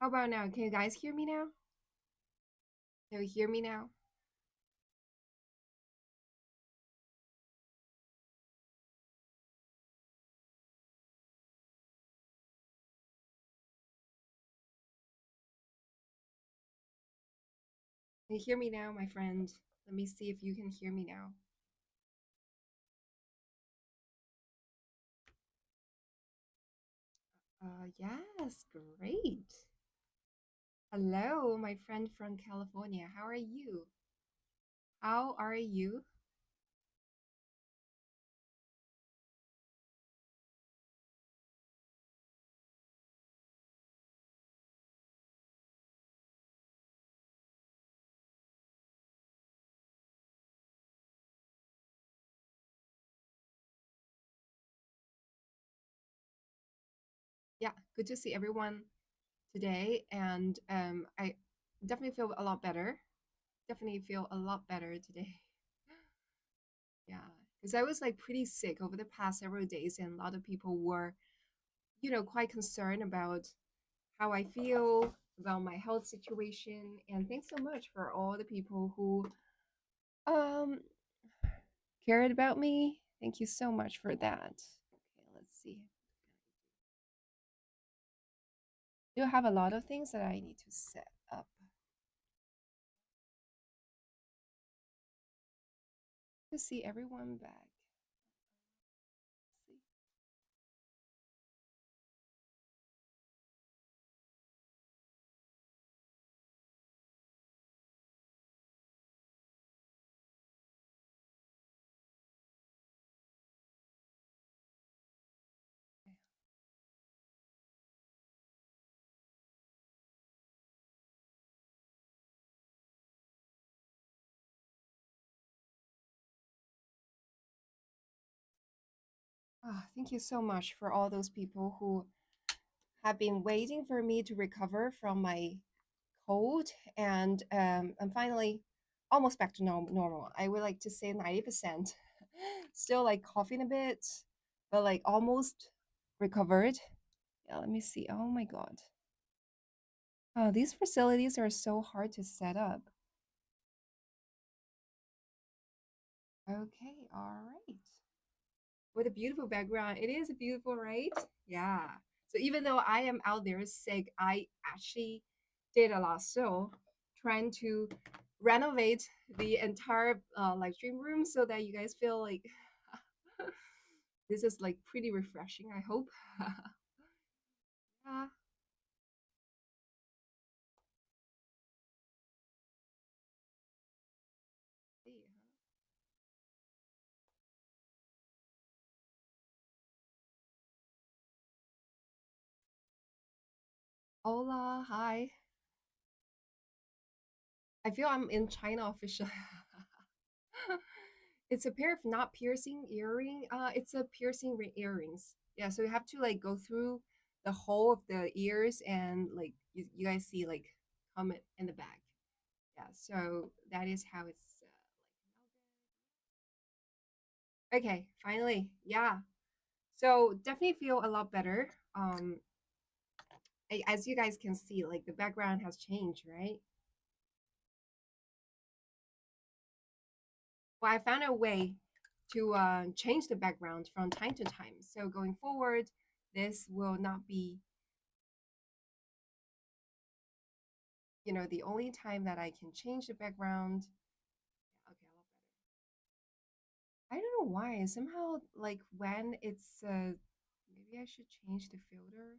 How about now? Can you guys hear me now? Can you hear me now? Can you hear me now, my friend? Let me see if you can hear me now. Yes, great. Hello, my friend from California. How are you? How are you? Yeah, good to see everyone today. And I definitely feel a lot better. Definitely feel a lot better today. Yeah, because I was like pretty sick over the past several days, and a lot of people were, quite concerned about how I feel about my health situation. And thanks so much for all the people who um cared about me. Thank you so much for that. Okay, let's see. Do have a lot of things that I need to set up to see everyone back. Let's see. Thank you so much for all those people who have been waiting for me to recover from my cold, and I'm finally almost back to normal. I would like to say 90%. Still like coughing a bit, but like almost recovered. Yeah, let me see. Oh my God. Oh, these facilities are so hard to set up. Okay, all right. What a beautiful background. It is beautiful, right? Yeah. So even though I am out there sick, I actually did a lot still trying to renovate the entire live stream room so that you guys feel like this is like pretty refreshing, I hope. Yeah. Hola, hi. I feel I'm in China officially. It's a pair of not piercing earring. It's a piercing earrings. Yeah, so you have to like go through the whole of the ears, and like you guys see like comment in the back. Yeah, so that is how it's okay. Finally, yeah. So definitely feel a lot better. As you guys can see, like the background has changed, right? Well, I found a way to change the background from time to time. So going forward, this will not be, the only time that I can change the background. Okay, a lot better. I don't know why. Somehow, like when it's, maybe I should change the filter.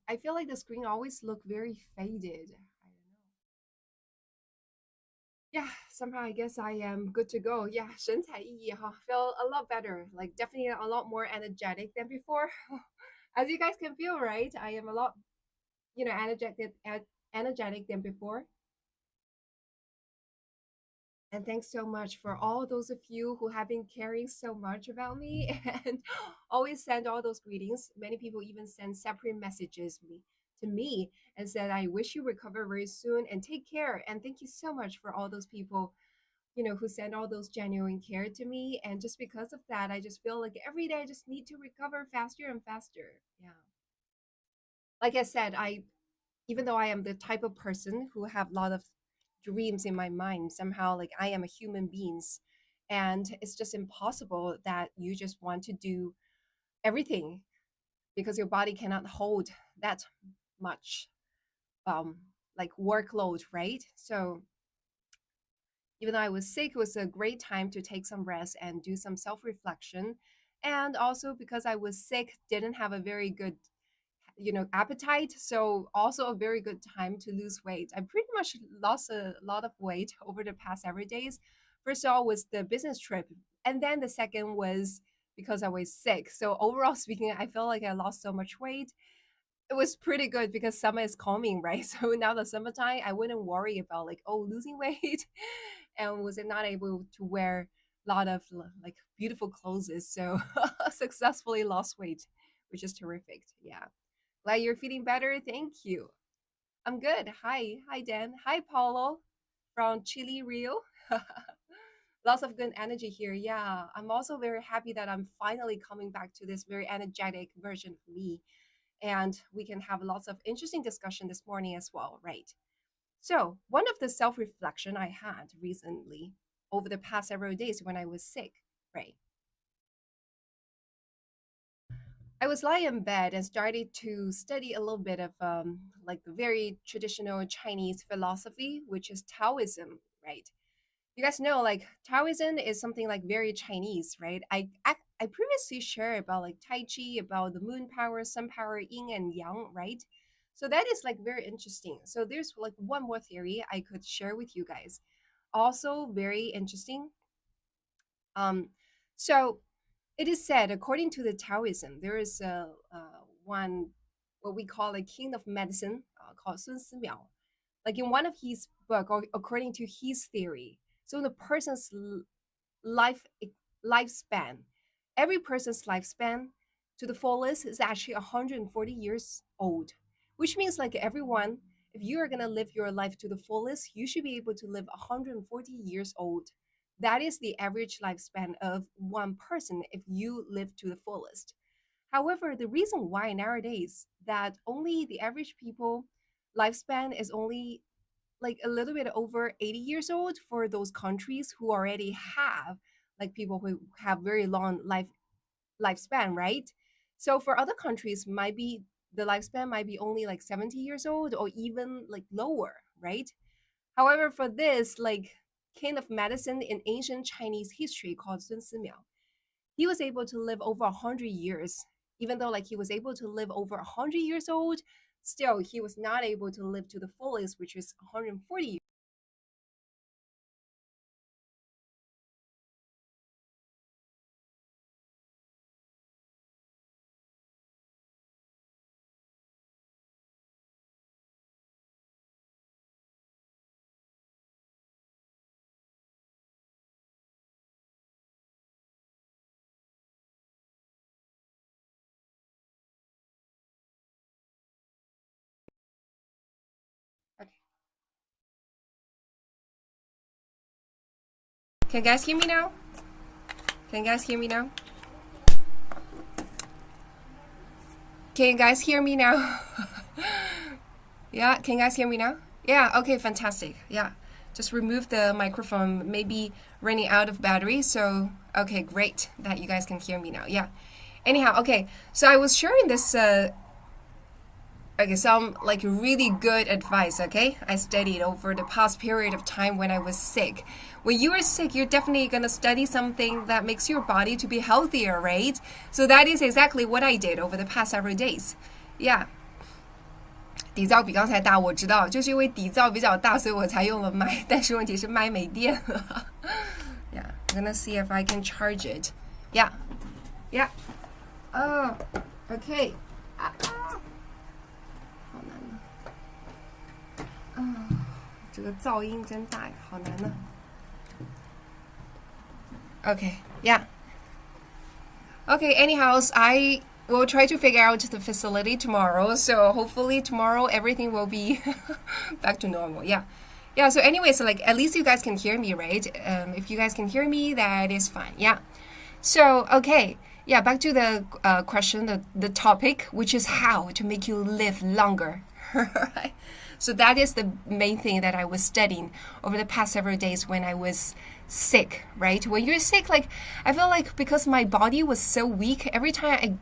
I feel like the screen always look very faded. I don't know. Yeah, somehow I guess I am good to go. Yeah, 神采奕奕 huh? Feel a lot better. Like definitely a lot more energetic than before. As you guys can feel, right? I am a lot, energetic than before. And thanks so much for all those of you who have been caring so much about me and always send all those greetings. Many people even send separate messages to me and said, I wish you recover very soon and take care. And thank you so much for all those people who send all those genuine care to me. And just because of that, I just feel like every day I just need to recover faster and faster. Yeah. Like I said, even though I am the type of person who have a lot of dreams in my mind, somehow like I am a human beings. And it's just impossible that you just want to do everything because your body cannot hold that much um like workload, right? So even though I was sick, it was a great time to take some rest and do some self-reflection. And also because I was sick, didn't have a very good, appetite. So also a very good time to lose weight. I pretty much lost a lot of weight over the past several days. First of all was the business trip. And then the second was because I was sick. So overall speaking, I feel like I lost so much weight. It was pretty good because summer is coming, right? So now the summertime, I wouldn't worry about like, oh, losing weight and was not able to wear a lot of like beautiful clothes. So successfully lost weight, which is terrific. Yeah. Glad you're feeling better. Thank you. I'm good. Hi. Hi, Dan. Hi, Paulo from Chile, Rio. Lots of good energy here. Yeah. I'm also very happy that I'm finally coming back to this very energetic version of me. And we can have lots of interesting discussion this morning as well, right? So, one of the self reflection I had recently over the past several days when I was sick, right? I was lying in bed and started to study a little bit of like the very traditional Chinese philosophy, which is Taoism, right? You guys know like Taoism is something like very Chinese, right? I previously shared about like Tai Chi, about the moon power, sun power, yin and yang, right? So that is like very interesting. So there's like one more theory I could share with you guys. Also very interesting. Um, so it is said, according to the Taoism, there is one what we call a king of medicine called Sun Simiao. Like in one of his book, or according to his theory, so the person's life lifespan, every person's lifespan to the fullest is actually 140 years old, which means like everyone, if you are gonna live your life to the fullest, you should be able to live 140 years old. That is the average lifespan of one person if you live to the fullest. However, the reason why nowadays that only the average people lifespan is only like a little bit over 80 years old for those countries who already have like people who have very long lifespan, right? So for other countries, might be the lifespan might be only like 70 years old or even like lower, right? However, for this like king of medicine in ancient Chinese history called Sun Simiao, he was able to live over 100 years. Even though like he was able to live over 100 years old, still he was not able to live to the fullest, which is 140 years. Okay. Can you guys hear me now? Can you guys hear me now? Can you guys hear me now? Yeah, can you guys hear me now? Yeah, okay, fantastic. Yeah, just remove the microphone, maybe running out of battery. So, okay, great that you guys can hear me now. Yeah. Anyhow, okay, so I was sharing this okay, some like really good advice, okay? I studied over the past period of time when I was sick. When you are sick, you're definitely gonna study something that makes your body to be healthier, right? So that is exactly what I did over the past several days. Yeah. 底噪比刚才大，我知道，就是因为底噪比较大，所以我才用了麦。但是问题是麦没电了。Yeah, I'm gonna see if I can charge it. Yeah, yeah. Oh, okay. 好难呢。这个噪音真大呀，好难呢。Okay, yeah. Okay, anyhow, I will try to figure out the facility tomorrow. So hopefully tomorrow everything will be back to normal. Yeah. Yeah, so anyways, like at least you guys can hear me, right? If you guys can hear me, that is fine. Yeah. So, okay. Yeah, back to the question, the topic, which is how to make you live longer. Right? So that is the main thing that I was studying over the past several days when I was sick, right? When you're sick, like I feel like because my body was so weak, every time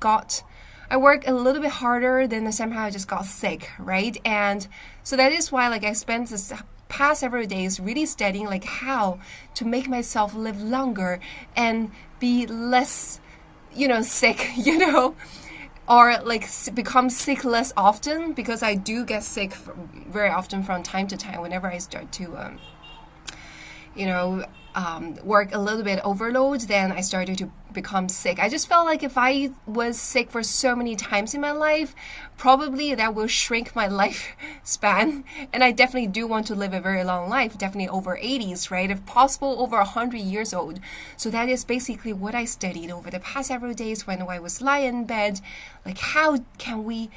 I work a little bit harder, then somehow I just got sick, right? And so that is why like I spent this past several days really studying like how to make myself live longer and be less, sick, or like become sick less often, because I do get sick very often from time to time whenever I start to you know, work a little bit overload, then I started to become sick. I just felt like if I was sick for so many times in my life, probably that will shrink my lifespan. And I definitely do want to live a very long life, definitely over 80s, right? If possible, over 100 years old. So that is basically what I studied over the past several days when I was lying in bed. Like, how can we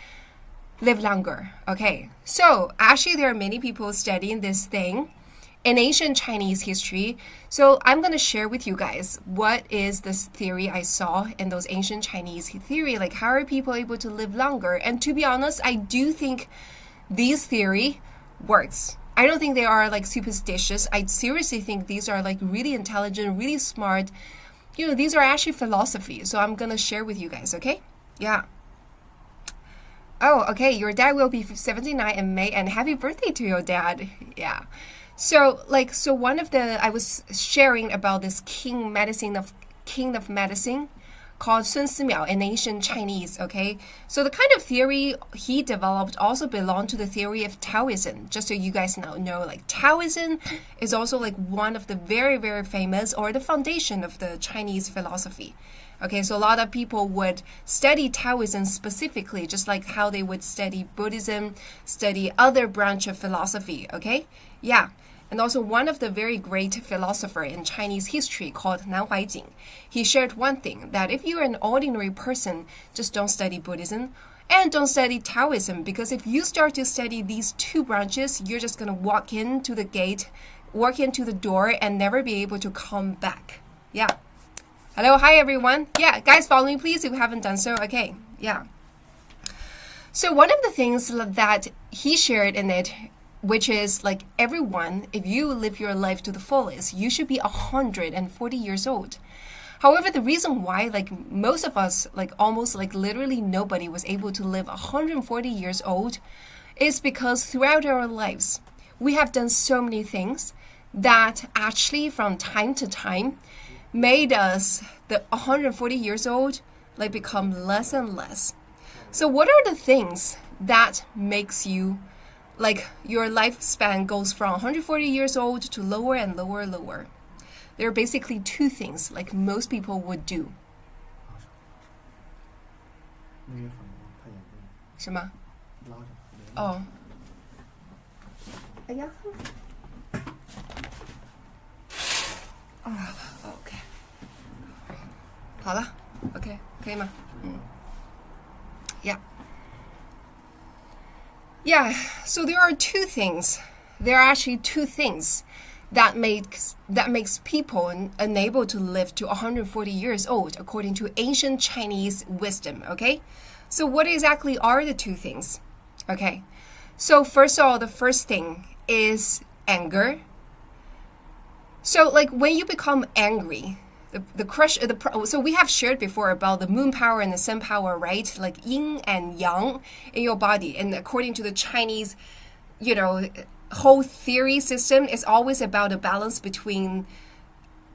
live longer? Okay, so actually there are many people studying this thing in ancient Chinese history. So I'm going to share with you guys what is this theory I saw in those ancient Chinese theory, like how are people able to live longer? And to be honest, I do think this theory works. I don't think they are like superstitious. I seriously think these are like really intelligent, really smart. These are actually philosophy. So I'm going to share with you guys, okay? Yeah. Oh, okay. Your dad will be 79 in May, and happy birthday to your dad. Yeah. So one of I was sharing about this king of medicine called Sun Simiao in ancient Chinese, okay? So the kind of theory he developed also belonged to the theory of Taoism. Just so you guys know, like Taoism is also like one of the very, very famous, or the foundation of the Chinese philosophy. Okay, so a lot of people would study Taoism specifically, just like how they would study Buddhism, study other branch of philosophy, okay? Yeah. And also one of the very great philosopher in Chinese history called Nan Huaijing, he shared one thing, that if you're an ordinary person, just don't study Buddhism and don't study Taoism, because if you start to study these two branches, you're just going to walk into the door and never be able to come back. Yeah. Hello, hi everyone. Yeah, guys, follow me please if you haven't done so. Okay, yeah. So one of the things that he shared in it, which is like everyone, if you live your life to the fullest, you should be 140 years old. However, the reason why like most of us, like almost like literally nobody was able to live 140 years old is because throughout our lives, we have done so many things that actually from time to time made us, the 140 years old, like become less and less. So what are the things that makes you, like your lifespan goes from 140 years old to lower and lower? There are basically two things like most people would do. 什么？哦。哎呀。OK。好了 ，OK， 可以吗？Yeah. Yeah, so there are two things. There are actually two things that makes people unable to live to 140 years old, according to ancient Chinese wisdom, okay? So what exactly are the two things? Okay, so first of all, the first thing is anger. So like when you become angry, so we have shared before about the moon power and the sun power, right? Like yin and yang in your body. And according to the Chinese, whole theory system, is always about a balance between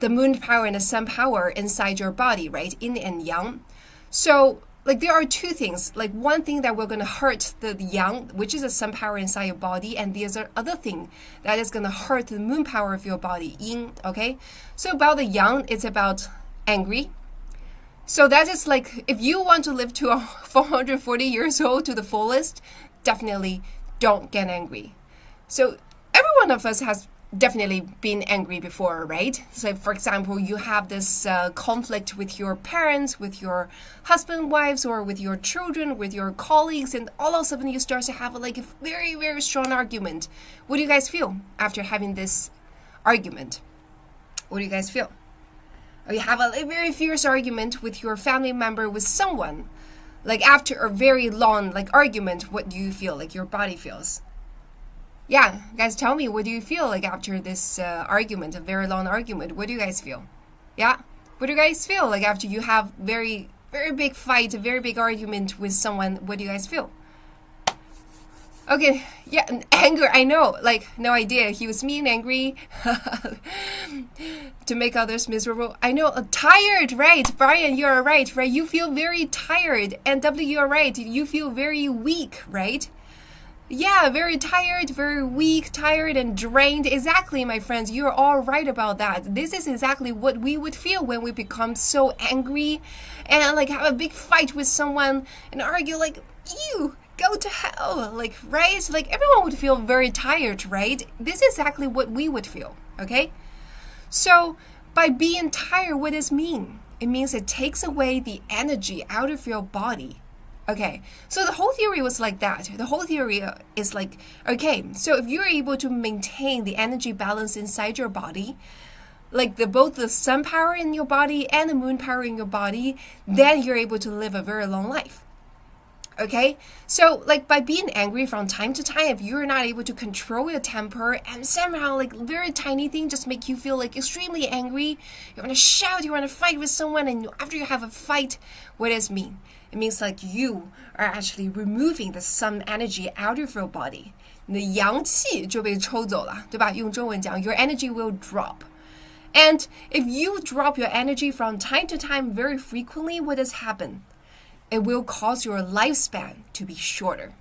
the moon power and the sun power inside your body, right? Yin and yang. So like there are two things, like one thing that we're going to hurt the yang, which is the sun power inside your body, and the other thing that is going to hurt the moon power of your body, yin, okay? So about the yang, it's about angry. So that is like, if you want to live to 440 years old to the fullest, definitely don't get angry. So every one of us has definitely been angry before, right? So, for example, you have this conflict with your parents, with your husband, wives, or with your children, with your colleagues, and all of a sudden you start to have like a very, very strong argument. What do you guys feel after having this argument? What do you guys feel? Or you have a very fierce argument with your family member, with someone. Like after a very long like argument, what do you feel like your body feels? Yeah, guys, tell me, what do you feel like after this argument, a very long argument? What do you guys feel? Yeah, what do you guys feel like after you have very, very big fight, a very big argument with someone? What do you guys feel? Okay, yeah, anger, I know, like, no idea. He was mean, angry, to make others miserable. I know, tired, right? Brian, you're right? You feel very tired. And W, you're right. You feel very weak, right? Yeah, very tired, very weak, tired and drained. Exactly, my friends. You're all right about that. This is exactly what we would feel when we become so angry and like have a big fight with someone and argue like, you go to hell. Like, right? Like everyone would feel very tired, right? This is exactly what we would feel, okay? So by being tired, what does it mean? It means it takes away the energy out of your body. Okay, so the whole theory was like that. The whole theory is like, okay, so if you're able to maintain the energy balance inside your body, like both the sun power in your body and the moon power in your body, then you're able to live a very long life. Okay, so like by being angry from time to time, if you're not able to control your temper and somehow like very tiny thing just make you feel like extremely angry, you want to shout, you want to fight with someone, and after you have a fight, what does it mean? It means like you are actually removing the sun energy out of your body. 你的阳气就被抽走了，对吧？用中文讲 your energy will drop. And if you drop your energy from time to time very frequently, what does happen? It will cause your lifespan to be shorter.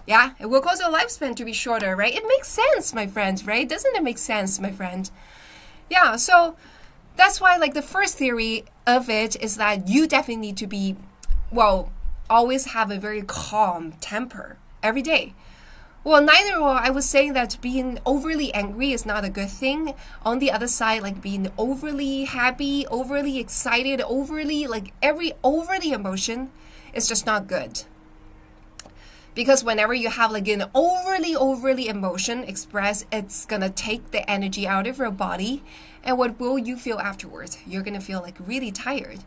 Yeah, it will cause your lifespan to be shorter, right? It makes sense, my friend, right? Doesn't it make sense, my friend? Yeah, so that's why like the first theory of it is that you definitely need to be, well, always have a very calm temper every day. Well, neither will I was saying that being overly angry is not a good thing. On the other side, like being overly happy, overly excited, overly, like every overly emotion is just not good. Because whenever you have like an overly emotion expressed, it's gonna take the energy out of your body. And what will you feel afterwards? You're gonna feel like really tired.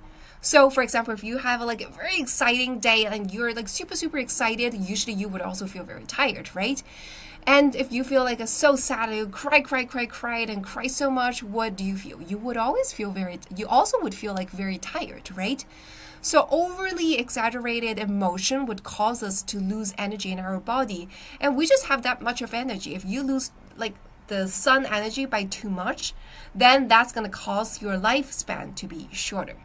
So, for example, if you have like a very exciting day and you're like super excited, usually you would also feel very tired, right? And if you feel like so sad, you cry and cry so much, what do you feel? You would always feel you also would feel like very tired, right? So overly exaggerated emotion would cause us to lose energy in our body. And we just have that much of energy. If you lose like the sun energy by too much, then that's going to cause your lifespan to be shorter.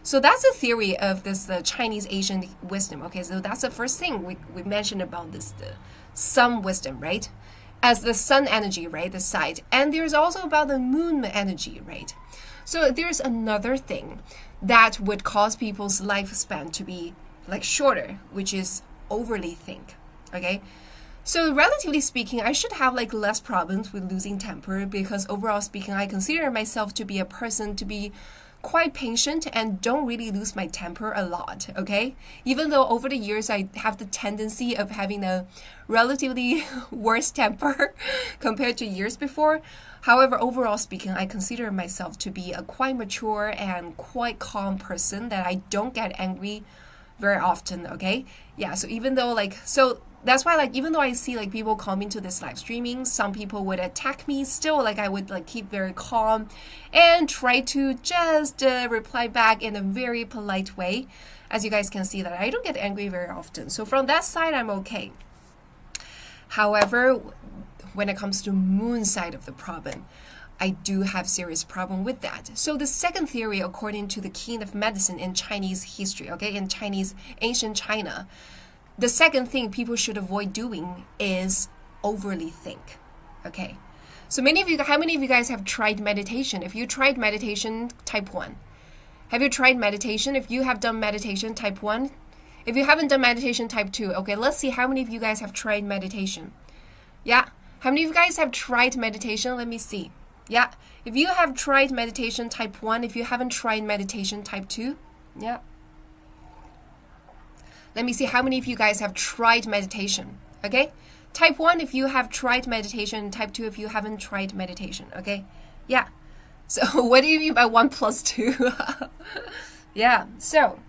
So that's the theory of this Chinese Asian wisdom. Okay, so that's the first thing we mentioned about this, the sun wisdom, right? As the sun energy, right, the side. And there's also about the moon energy, right? So there's another thing that would cause people's lifespan to be like shorter, which is overly think, okay? So relatively speaking, I should have like less problems with losing temper because overall speaking, I consider myself to be a person to be quite patient and don't really lose my temper a lot, okay? Even though over the years I have the tendency of having a relatively worse temper compared to years before. However, overall speaking, I consider myself to be a quite mature and quite calm person that I don't get angry very often, okay? Yeah, so even though like, so that's why like even though I see like people coming to this live streaming, some people would attack me, still like I would like keep very calm and try to just reply back in a very polite way. As you guys can see that I don't get angry very often. So from that side, I'm okay. However, when it comes to moon side of the problem, I do have serious problem with that. So the second theory, according to the king of medicine in Chinese history, okay, in Chinese ancient China, the second thing people should avoid doing is overly think. Okay. So how many of you guys have tried meditation? If you tried meditation, type 1. Have you tried meditation? If you have done meditation, type 1. If you haven't done meditation, type 2. Okay, let's see how many of you guys have tried meditation. Yeah. How many of you guys have tried meditation? Let me see. Yeah. If you have tried meditation type 1, if you haven't tried meditation type 2, yeah. Let me see how many of you guys have tried meditation, okay? Type 1 if you have tried meditation, type 2 if you haven't tried meditation, okay? Yeah. So what do you mean by 1 plus 2? Yeah, so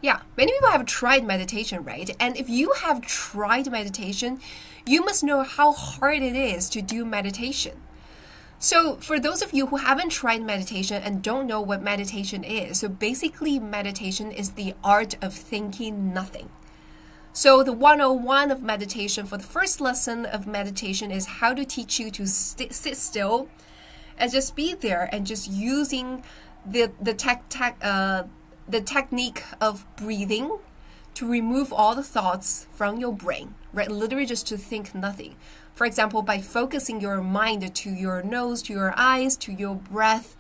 yeah, many people have tried meditation, right? And if you have tried meditation, you must know how hard it is to do meditation. So for those of you who haven't tried meditation and don't know what meditation is, so basically meditation is the art of thinking nothing. So the 101 of meditation for the first lesson of meditation is how to teach you to sit still and just be there and just using the technique of breathing to remove all the thoughts from your brain, right? Literally just to think nothing. For example, by focusing your mind to your nose, to your eyes, to your breath,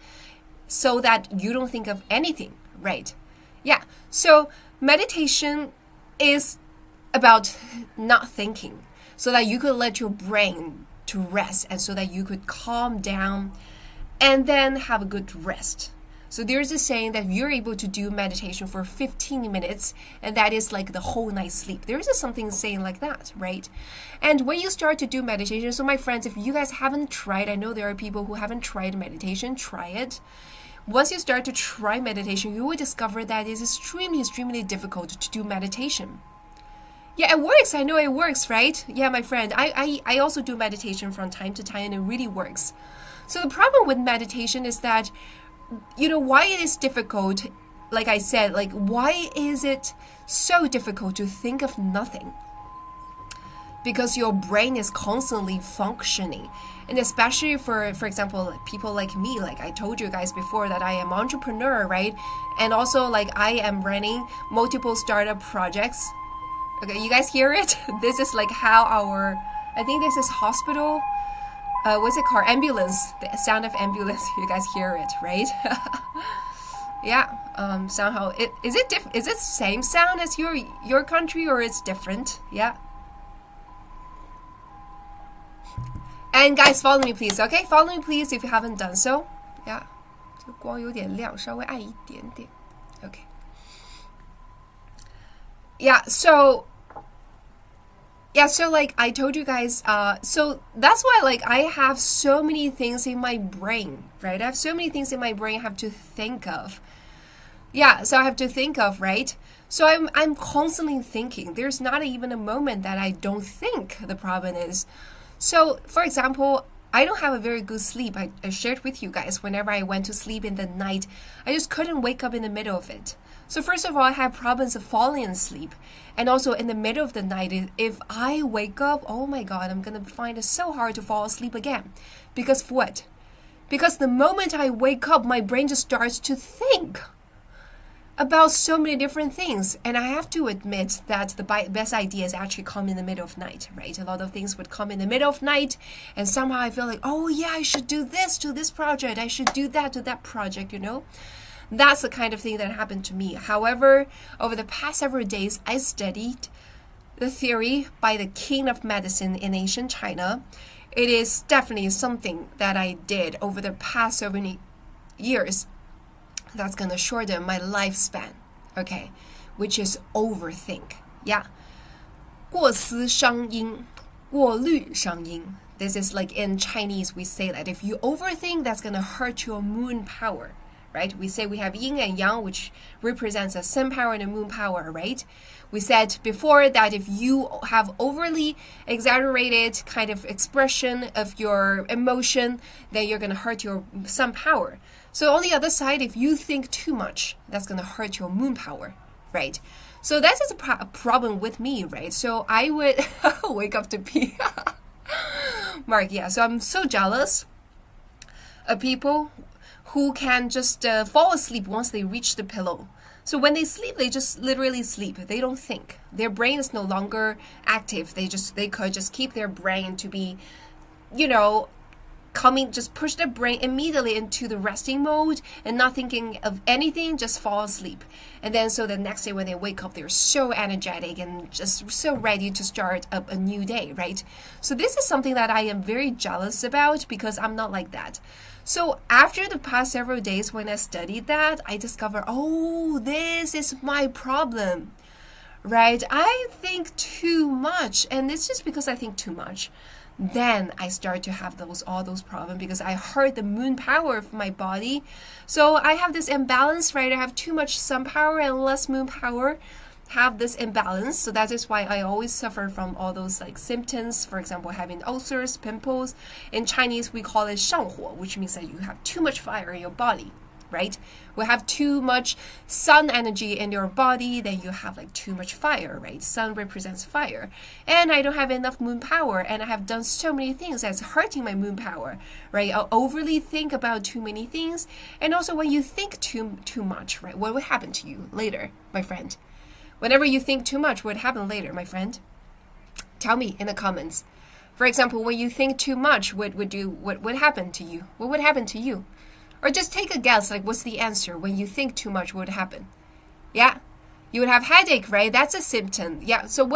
so that you don't think of anything, right? Yeah, so meditation is about not thinking, so that you could let your brain to rest and so that you could calm down and then have a good rest. So there's a saying that you're able to do meditation for 15 minutes, and that is like the whole night's sleep. There is something saying like that, right? And when you start to do meditation, so my friends, if you guys haven't tried, I know there are people who haven't tried meditation, try it. Once you start to try meditation, you will discover that it's extremely, extremely difficult to do meditation. Yeah, it works. I know it works, right? Yeah, my friend, I also do meditation from time to time, and it really works. So the problem with meditation is that, why it is difficult, like I said, like why is it so difficult to think of nothing? Because your brain is constantly functioning. And especially for example, people like me, like I told you guys before that I am entrepreneur, right? And also like I am running multiple startup projects. Okay, you guys hear it? This is like how I think this is hospital, what's it called? Ambulance, the sound of ambulance. You guys hear it, right? Yeah, somehow, is it same sound as your country, or it's different? Yeah. And guys, follow me please, okay? Follow me please if you haven't done so. Yeah, 这光有点亮，稍微暗一点点。Okay. So like I told you guys, so that's why like I have so many things in my brain, right? I have so many things in my brain I have to think of. Yeah, so I have to think of, right? So I'm constantly thinking. There's not even a moment that I don't think. The problem is, so for example, I don't have a very good sleep. I shared with you guys whenever I went to sleep in the night, I just couldn't wake up in the middle of it. So first of all, I have problems of falling asleep. And also in the middle of the night, if I wake up, oh my God, I'm going to find it so hard to fall asleep again. Because what? Because the moment I wake up, my brain just starts to think about so many different things. And I have to admit that the best ideas actually come in the middle of night, right? A lot of things would come in the middle of night, and somehow I feel like, oh yeah, I should do this to this project. I should do that to that project, That's the kind of thing that happened to me. However, over the past several days, I studied the theory by the king of medicine in ancient China. It is definitely something that I did over the past so many years that's going to shorten my lifespan, okay, which is overthink. Yeah. 过思伤阴,过虑伤阴. This is like in Chinese, we say that if you overthink, that's going to hurt your moon power. Right? We say we have yin and yang, which represents a sun power and a moon power, right? We said before that if you have overly exaggerated kind of expression of your emotion, then you're going to hurt your sun power. So on the other side, if you think too much, that's going to hurt your moon power, right? So that's just a problem with me, right? So I would wake up to pee. Mark, yeah, so I'm so jealous of people who can just fall asleep once they reach the pillow. So when they sleep, they just literally sleep. They don't think. Their brain is no longer active. They could just keep their brain to be, just push the brain immediately into the resting mode and not thinking of anything, just fall asleep. And then so the next day when they wake up, they're so energetic and just so ready to start up a new day, right? So this is something that I am very jealous about because I'm not like that. So after the past several days when I studied that, I discovered, oh, this is my problem, right? I think too much, and it's just because I think too much. Then I start to have all those problems because I heard the moon power of my body. So I have this imbalance, right? I have too much sun power and less moon power. Have this imbalance, so that is why I always suffer from all those like symptoms. For example, having ulcers, pimples. In Chinese, we call it 上火, which means that you have too much fire in your body, right? We have too much sun energy in your body, then you have like too much fire, right? Sun represents fire. And I don't have enough moon power, and I have done so many things that's hurting my moon power, right? I'll overly think about too many things. And also when you think too much, right? What will happen to you later, my friend? Whenever you think too much, what happen later, my friend? Tell me in the comments. For example, when you think too much, what happen to you? What would happen to you? Or just take a guess, like what's the answer? When you think too much, what would happen? Yeah, you would have headache, right? That's a symptom. Yeah, so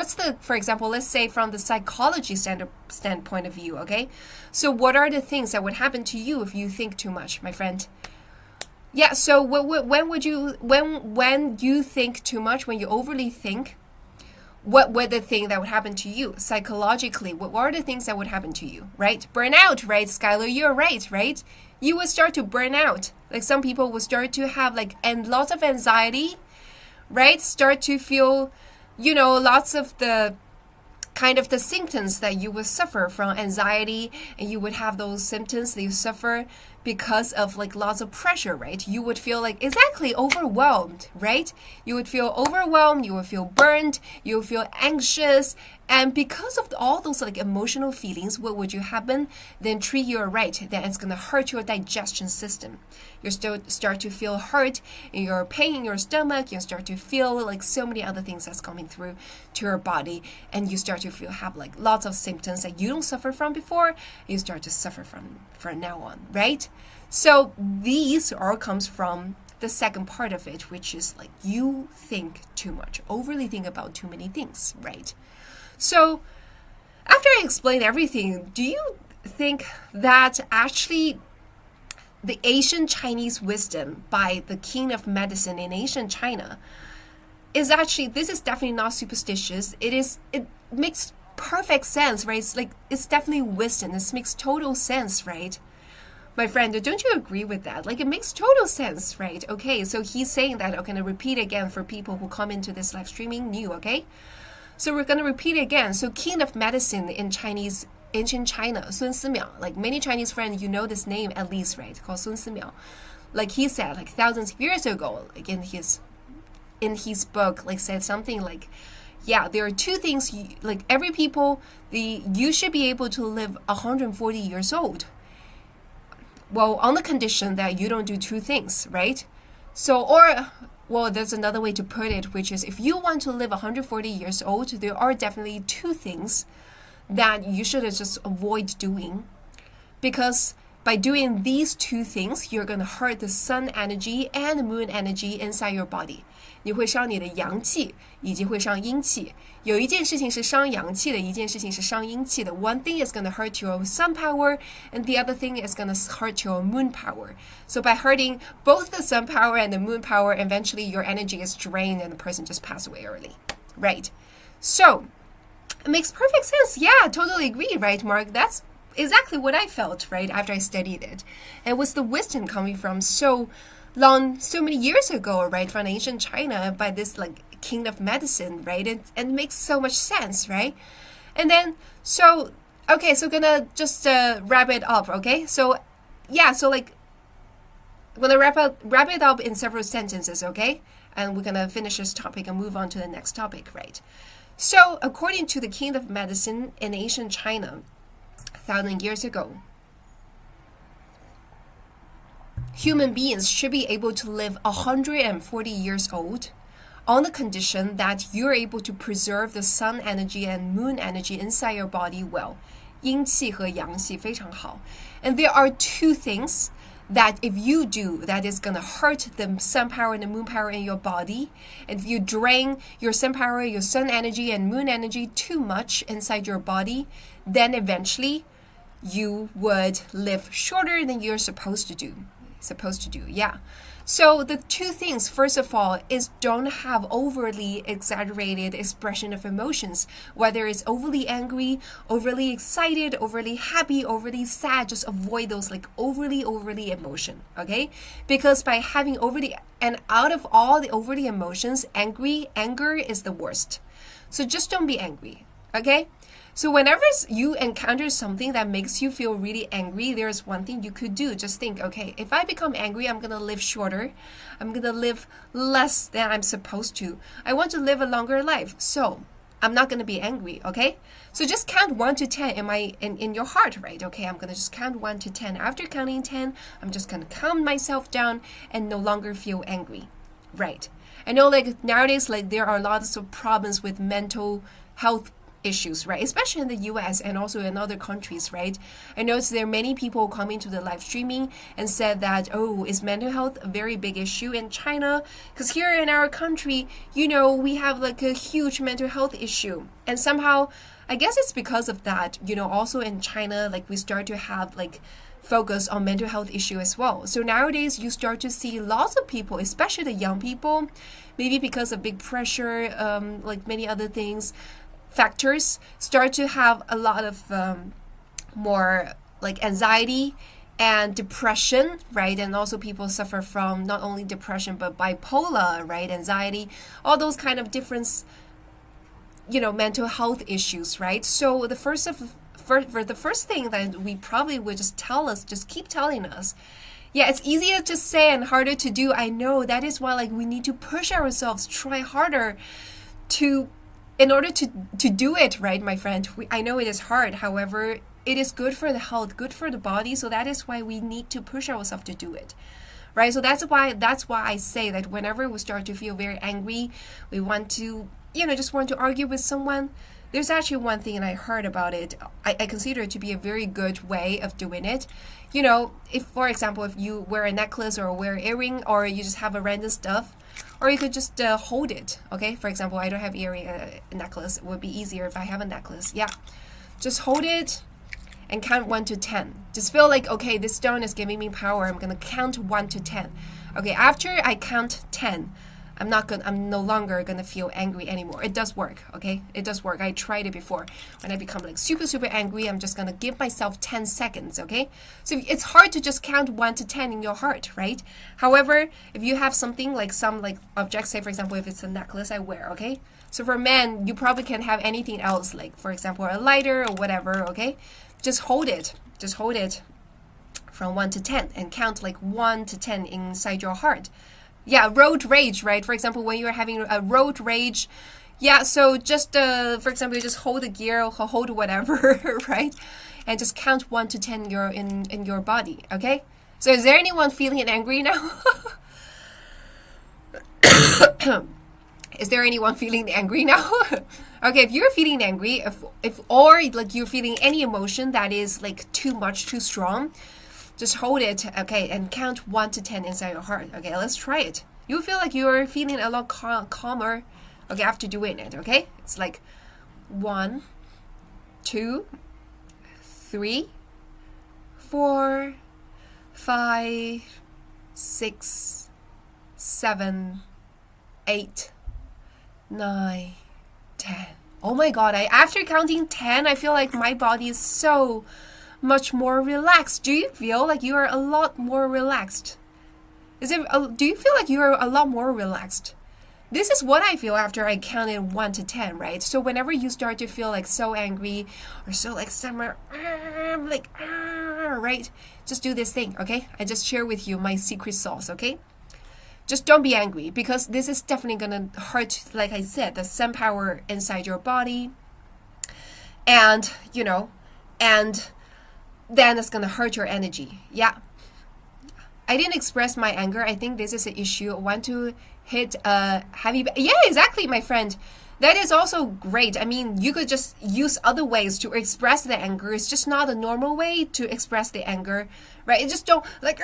for example, let's say from the psychology standpoint of view, okay? So what are the things that would happen to you if you think too much, my friend? Yeah, so when you think too much, when you overly think, what were the thing that would happen to you psychologically? What are the things that would happen to you, right? Burnout, right? Skylar, you're right? You would start to burn out. Like some people would start to have and lots of anxiety, right? Start to feel, lots of the kind of the symptoms that you would suffer from anxiety, and you would have those symptoms that you suffer because of lots of pressure, right? You would feel exactly overwhelmed, right? You would feel overwhelmed, you would feel burned, you would feel anxious, and because of all those emotional feelings, what would you happen? Then you're right, then it's gonna hurt your digestion system. You start to feel hurt, and your pain in your stomach, you start to feel so many other things that's coming through to your body, and you start to have lots of symptoms that you don't suffer from before, you start to suffer from now on, right? So these all comes from the second part of it, which is you think too much, overly think about too many things, right? So after I explained everything, do you think that actually the ancient Chinese wisdom by the king of medicine in ancient China is actually, this is definitely not superstitious. It makes perfect sense, right? It's definitely wisdom. This makes total sense, right? My friend, don't you agree with that? It makes total sense, right? Okay, so he's saying that. I'm going to repeat again for people who come into this live streaming new, okay? So we're going to repeat again. So king of medicine in Chinese, ancient China, Sun Simiao. Many Chinese friends, you know this name at least, right? Called Sun Simiao. He said, thousands of years ago, in his book, said something yeah, there are two things, every people, you should be able to live 140 years old. Well, on the condition that you don't do two things, right? So, there's another way to put it, which is if you want to live 140 years old, there are definitely two things that you should just avoid doing. Because by doing these two things, you're going to hurt the sun energy and the moon energy inside your body. 你会伤你的阳气，以及会伤阴气。有一件事情是伤阳气的，一件事情是伤阴气的。One thing is going to hurt your sun power, and the other thing is going to hurt your moon power. So by hurting both the sun power and the moon power, eventually your energy is drained and the person just passed away early, right? So it makes perfect sense. Yeah, totally agree, right, Mark? That's exactly what I felt, right, after I studied it. It was the wisdom coming from so many years ago, right, from ancient China by this king of medicine, right? And it makes so much sense, right? And then okay, so gonna just wrap it up, okay? So yeah, I'm gonna wrap it up in several sentences, okay? And we're gonna finish this topic and move on to the next topic, right? So according to the king of medicine in ancient China 1,000 years ago, human beings should be able to live 140 years old on the condition that you're able to preserve the sun energy and moon energy inside your body well. 阴气和阳气非常好。And there are two things that if you do, that is going to hurt the sun power and the moon power in your body. And if you drain your sun power, your sun energy and moon energy too much inside your body, then eventually you would live shorter than you're supposed to do. Yeah. So the two things, first of all, is don't have overly exaggerated expression of emotions, whether it's overly angry, overly excited, overly happy, overly sad. Just avoid those like overly emotion, okay? Because by having overly, and out of all the overly emotions, anger is the worst. So just don't be angry, okay? So whenever you encounter something that makes you feel really angry, there's one thing you could do. Just think, okay, if I become angry, I'm going to live shorter. I'm going to live less than I'm supposed to. I want to live a longer life. So I'm not going to be angry, okay? So just count 1 to 10 in your heart, right? Okay, I'm going to just count 1 to 10. After counting 10, I'm just going to calm myself down and no longer feel angry, right? I know like nowadays, like there are lots of problems with mental health issues, right? Especially in the US and also in other countries, right? I noticed there are many people coming to the live streaming and said that, oh, is mental health a very big issue in China? Because here in our country, you know, we have like a huge mental health issue. And somehow, I guess it's because of that, you know, also in China, like we start to have like focus on mental health issue as well. So nowadays you start to see lots of people, especially the young people, maybe because of big pressure, like many other things, factors, start to have a lot of more like anxiety and depression, right? And also people suffer from not only depression but bipolar, right? Anxiety, all those kind of different, you know, mental health issues, right? So the first thing that we probably would just keep telling us, yeah, it's easier to say and harder to do. I know that is why like we need to push ourselves, try harder in order to do it, right, my friend? I know it is hard. However, it is good for the health, good for the body. So that is why we need to push ourselves to do it, right? So that's why I say that whenever we start to feel very angry, we want to, you know, just want to argue with someone. There's actually one thing, and I heard about it. I consider it to be a very good way of doing it. You know, if, for example, if you wear a necklace or wear an earring, or you just have a random stuff, or you could just hold it, okay? For example, I don't have earring, necklace. It would be easier if I have a necklace. Yeah, just hold it and count 1 to 10. Just feel like, okay, this stone is giving me power. I'm gonna count 1 to 10. Okay, after I count 10, I'm no longer gonna feel angry anymore. It does work, okay? It does work. I tried it before. When I become like super angry, I'm just gonna give myself 10 seconds, okay? So it's hard to just count 1 to 10 in your heart, right? However, if you have something like some like object, say for example, if it's a necklace I wear, okay? So for men, you probably can have anything else, like for example, a lighter or whatever, okay? Just hold it from 1 to 10 and count like 1 to 10 inside your heart. Yeah, road rage, right? For example, when you're having a road rage, yeah, so just, for example, you just hold the gear or hold whatever, right? And just count 1 to 10 in your body, okay? So is there anyone feeling angry now? Is there anyone feeling angry now? Okay, if you're feeling angry, if or like you're feeling any emotion that is like too much, too strong, just hold it, okay, and count 1 to 10 inside your heart. Okay, let's try it. You feel like you're feeling a lot calmer, okay, after doing it, okay? It's like 1, 2, 3, 4, 5, 6, 7, 8, 9, 10. Oh my god, after counting 10, I feel like my body is so much more relaxed. Do you feel like you are a lot more relaxed? Do you feel like you are a lot more relaxed? This is what I feel after I counted 1 to 10, right? So whenever you start to feel like so angry or so like somewhere, like, right? Just do this thing, okay? I just share with you my secret sauce, okay? Just don't be angry, because this is definitely gonna hurt, like I said, the sun power inside your body. And, you know, and then it's gonna hurt your energy. Yeah. I didn't express my anger. I think this is an issue. I want to hit a heavy... Yeah, exactly, my friend. That is also great. I mean, you could just use other ways to express the anger. It's just not a normal way to express the anger, right? You just don't like,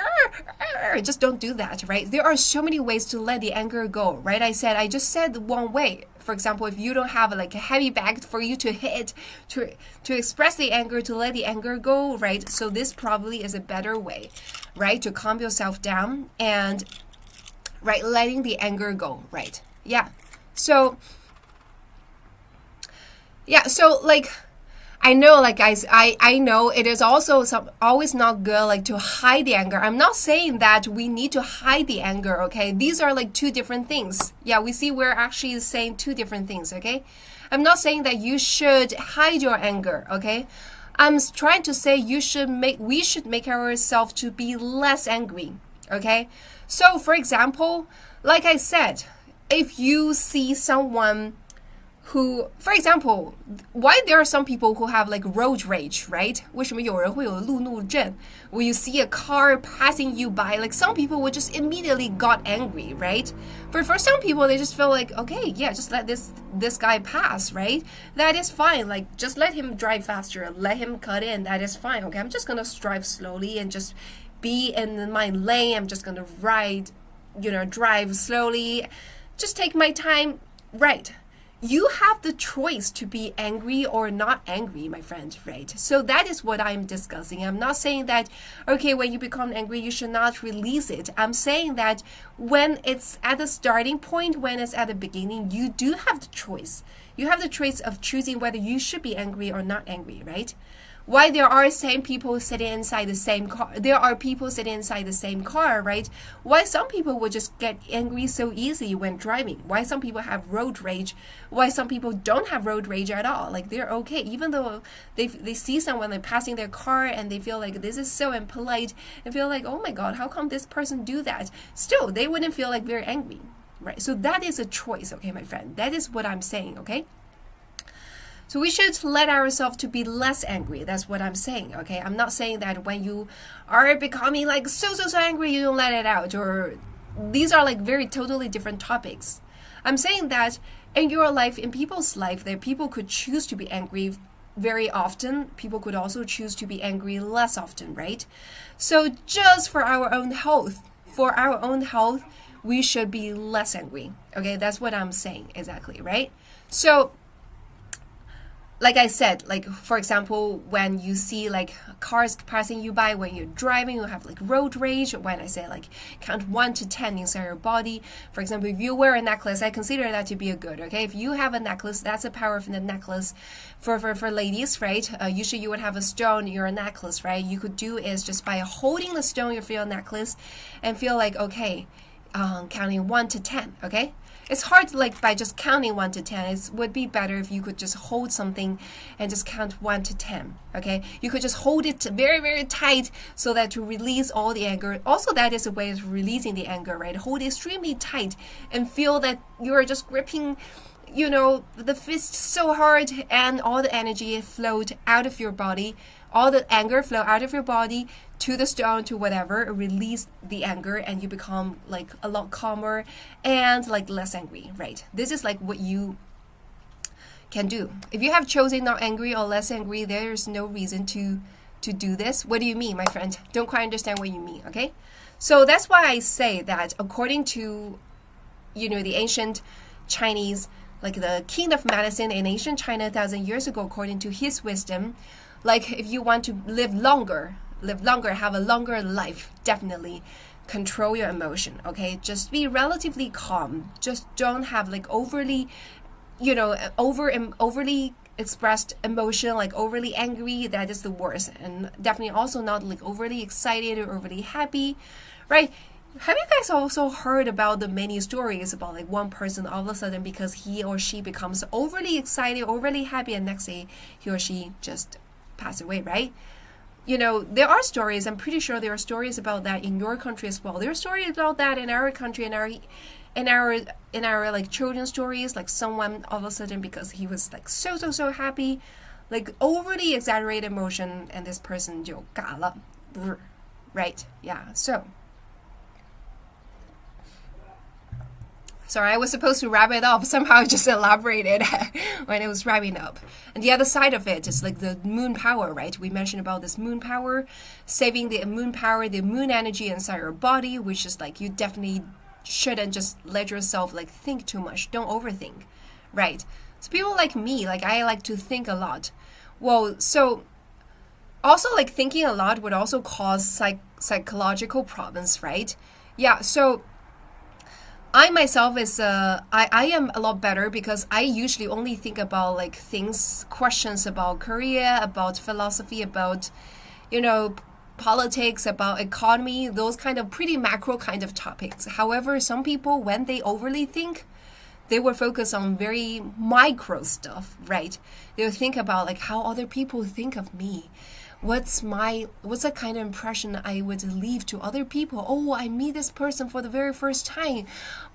just don't do that, right? There are so many ways to let the anger go, right? I just said one way. For example, if you don't have like a heavy bag for you to hit to express the anger, to let the anger go, right? So this probably is a better way, right? To calm yourself down and, right, letting the anger go, right? Yeah. So, yeah, so like I know, like guys, I know it is also always not good like to hide the anger. I'm not saying that we need to hide the anger, okay? These are like two different things. Yeah, we see we're actually saying two different things, okay? I'm not saying that you should hide your anger, okay? I'm trying to say we should make ourselves to be less angry, okay? So for example, like I said, if you see someone who, for example, why there are some people who have like road rage, right? 为什么有人会有路怒症? When you see a car passing you by, like some people would just immediately got angry, right? But for some people, they just feel like, okay, yeah, just let this guy pass, right? That is fine. Like just let him drive faster, let him cut in. That is fine. Okay, I'm just gonna drive slowly and just be in my lane. I'm just gonna drive slowly, just take my time, right? You have the choice to be angry or not angry, my friend, right? So that is what I'm discussing. I'm not saying that, okay, when you become angry, you should not release it. I'm saying that when it's at the starting point, when it's at the beginning, you do have the choice. You have the choice of choosing whether you should be angry or not angry, right? Why there are same people sitting inside the same car? There are people sitting inside the same car, right? Why some people would just get angry so easy when driving? Why some people have road rage? Why some people don't have road rage at all? Like they're okay, even though they see someone like passing their car and they feel like this is so impolite and feel like, oh my God, how come this person do that? Still, they wouldn't feel like very angry, right? So that is a choice, okay, my friend. That is what I'm saying, okay? So we should let ourselves to be less angry. That's what I'm saying, okay? I'm not saying that when you are becoming like so angry, you don't let it out. Or these are like very totally different topics. I'm saying that in your life, in people's life, that people could choose to be angry very often. People could also choose to be angry less often, right? So just for our own health, we should be less angry. Okay, that's what I'm saying exactly, right? So like I said, like for example, when you see like cars passing you by, when you're driving, you have like road rage. When I say like count 1 to 10 inside your body, for example, if you wear a necklace, I consider that to be a good. Okay, if you have a necklace, that's the power of the necklace. For ladies, right? Usually you would have a stone in your necklace, right? You could do is just by holding the stone, you feel a necklace, and feel like okay, counting 1 to 10. Okay. It's hard like by just counting 1 to 10. It would be better if you could just hold something and just count 1 to 10. Okay, you could just hold it very, very tight so that to release all the anger. Also, that is a way of releasing the anger, right? Hold it extremely tight and feel that you're just gripping, the fist so hard and all the energy flowed out of your body. All the anger flow out of your body to the stone, to whatever, release the anger, and you become like a lot calmer and like less angry, right? This is like what you can do. If you have chosen not angry or less angry, there's no reason to do this. What do you mean, my friend? Don't quite understand what you mean, okay? So that's why I say that according to, the ancient Chinese, like the king of medicine in ancient China 1,000 years ago, according to his wisdom, like if you want to live longer, have a longer life, definitely control your emotion, okay? Just be relatively calm. Just don't have like overly, overly expressed emotion, like overly angry. That is the worst. And definitely also not like overly excited or overly happy, right? Have you guys also heard about the many stories about like one person all of a sudden because he or she becomes overly excited, overly happy, and next day he or she just pass away, right? There are stories. I'm pretty sure there are stories about that in your country as well. There are stories about that in our country, in our like children's stories, like someone all of a sudden because he was like so happy, like overly exaggerated emotion, and this person 就嘎了, right? Yeah. Sorry, I was supposed to wrap it up. Somehow I just elaborated when it was wrapping up. And the other side of it is like the moon power, right? We mentioned about this moon power, saving the moon power, the moon energy inside your body, which is like you definitely shouldn't just let yourself like think too much. Don't overthink, right? So people like me, like I like to think a lot. Well, so also like thinking a lot would also cause psychological problems, right? Yeah, so I myself is I am a lot better because I usually only think about like things, questions about career, about philosophy, about you know politics, about economy, those kind of pretty macro kind of topics. However, some people when they overly think, they will focus on very micro stuff, right? They'll think about like how other people think of me. What's the kind of impression I would leave to other people? Oh, I meet this person for the very first time.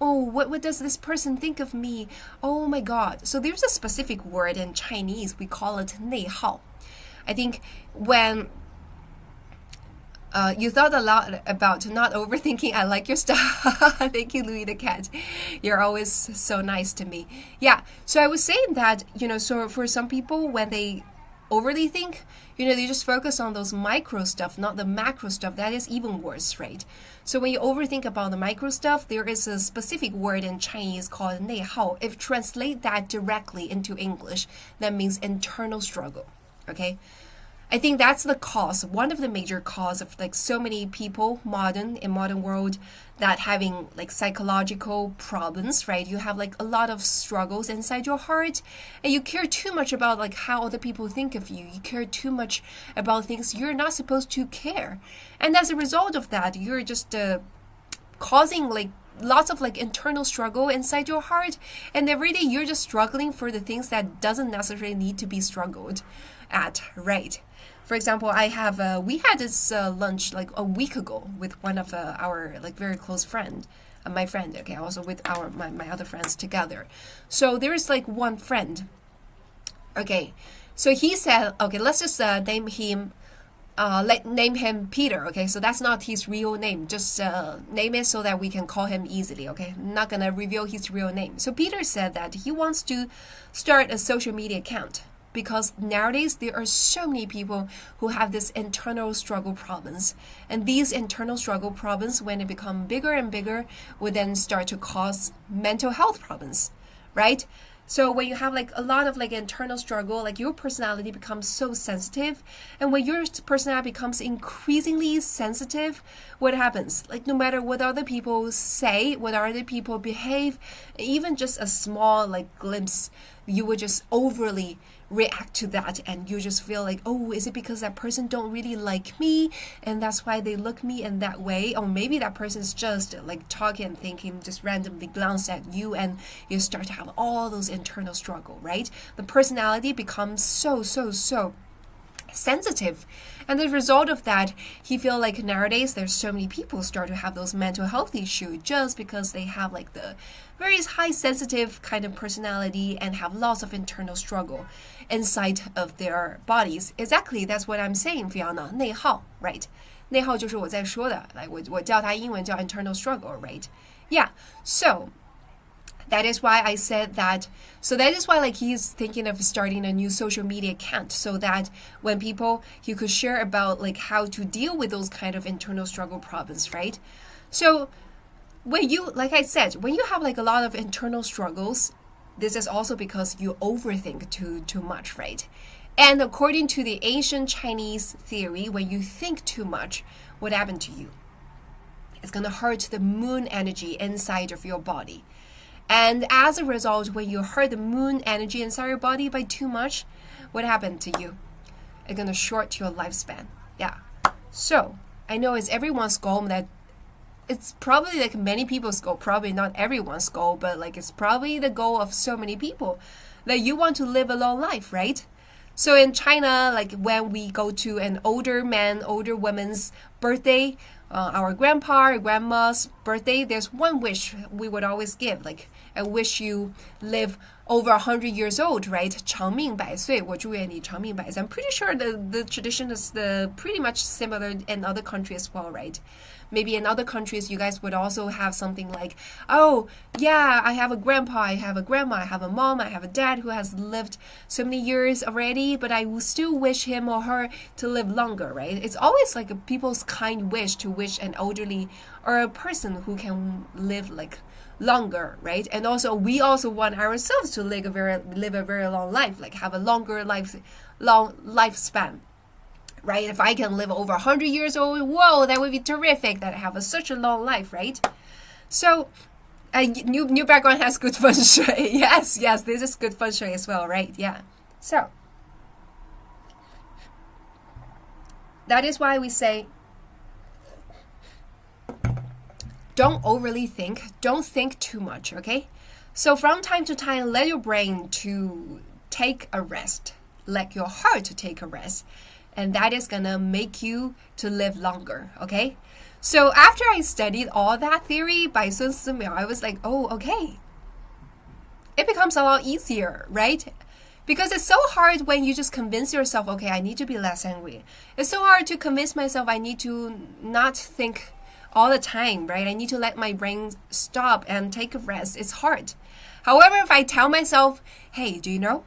Oh, what does this person think of me? Oh my god. So there's a specific word in Chinese, we call it 内耗. I think when you thought a lot about not overthinking. I like your stuff. Thank you, Louis the cat. You're always so nice to me. Yeah. So I was saying that, so for some people, when they overly think, they just focus on those micro stuff, not the macro stuff. That is even worse, right? So when you overthink about the micro stuff, there is a specific word in Chinese called 内耗. If translate that directly into English, that means internal struggle. Okay? I think that's the cause, one of the major cause of like so many people in modern world that having like psychological problems, right? You have like a lot of struggles inside your heart and you care too much about like how other people think of you. You care too much about things you're not supposed to care. And as a result of that, you're just causing like lots of like internal struggle inside your heart, and every day you're just struggling for the things that doesn't necessarily need to be struggled at, right? For example, we had this lunch like a week ago with one of our like very close friend, my friend, okay, also with my other friends together. So there's like one friend, okay, so he said, okay, let's just name him Peter, okay? So that's not his real name. Just name it so that we can call him easily, okay? I'm not gonna reveal his real name. So Peter said that he wants to start a social media account because nowadays there are so many people who have this internal struggle problems. And these internal struggle problems, when they become bigger and bigger, would then start to cause mental health problems, right? So when you have like a lot of like internal struggle, like your personality becomes so sensitive. And when your personality becomes increasingly sensitive, what happens? Like no matter what other people say, what other people behave, even just a small like glimpse, you would just overly react to that, and you just feel like, oh, is it because that person don't really like me and that's why they look me in that way? Or maybe that person's just like talking and thinking, just randomly glance at you, and you start to have all those internal struggle, right? The personality becomes so sensitive. And the result of that, he feel like nowadays there's so many people start to have those mental health issues just because they have like the very high sensitive kind of personality and have lots of internal struggle inside of their bodies. Exactly, that's what I'm saying, Fiona. 内耗, right? 内耗就是我在说的，来我叫它英文叫 internal struggle, right? Yeah. So that is why I said that. So that is why like he's thinking of starting a new social media account, so that when people he could share about like how to deal with those kind of internal struggle problems, right? So when you, like I said, when you have like a lot of internal struggles, this is also because you overthink too much, right? And according to the ancient Chinese theory, when you think too much, what happened to you? It's gonna hurt the moon energy inside of your body. And as a result, when you hurt the moon energy inside your body by too much, what happened to you? It's gonna short your lifespan. Yeah. So I know it's everyone's goal that it's probably like many people's goal, probably not everyone's goal, but like it's probably the goal of so many people that you want to live a long life, right? So in China, like when we go to an older woman's birthday, our grandpa or grandma's birthday, there's one wish we would always give. Like I wish you live over 100 years old, right? 长命百岁，我祝愿你长命百岁. I'm pretty sure the tradition is pretty much similar in other countries as well, right? Maybe in other countries, you guys would also have something like, oh, yeah, I have a grandpa, I have a grandma, I have a mom, I have a dad who has lived so many years already, but I will still wish him or her to live longer, right? It's always like a people's kind wish to wish an elderly or a person who can live like longer, right? And also we also want ourselves to live a very long life, like have a long lifespan. Right? If I can live over 100 years old, whoa, that would be terrific that I have such a long life, right? So, new background has good feng shui. Yes, this is good feng shui as well, right? Yeah. So, that is why we say, don't overly think. Don't think too much, okay? So from time to time, let your brain to take a rest. Let your heart to take a rest. And that is gonna make you to live longer, okay? So after I studied all that theory by Sun Simiao, I was like, oh, okay. It becomes a lot easier, right? Because it's so hard when you just convince yourself, okay, I need to be less angry. It's so hard to convince myself I need to not think all the time, right? I need to let my brain stop and take a rest. It's hard. However, if I tell myself, hey, do you know?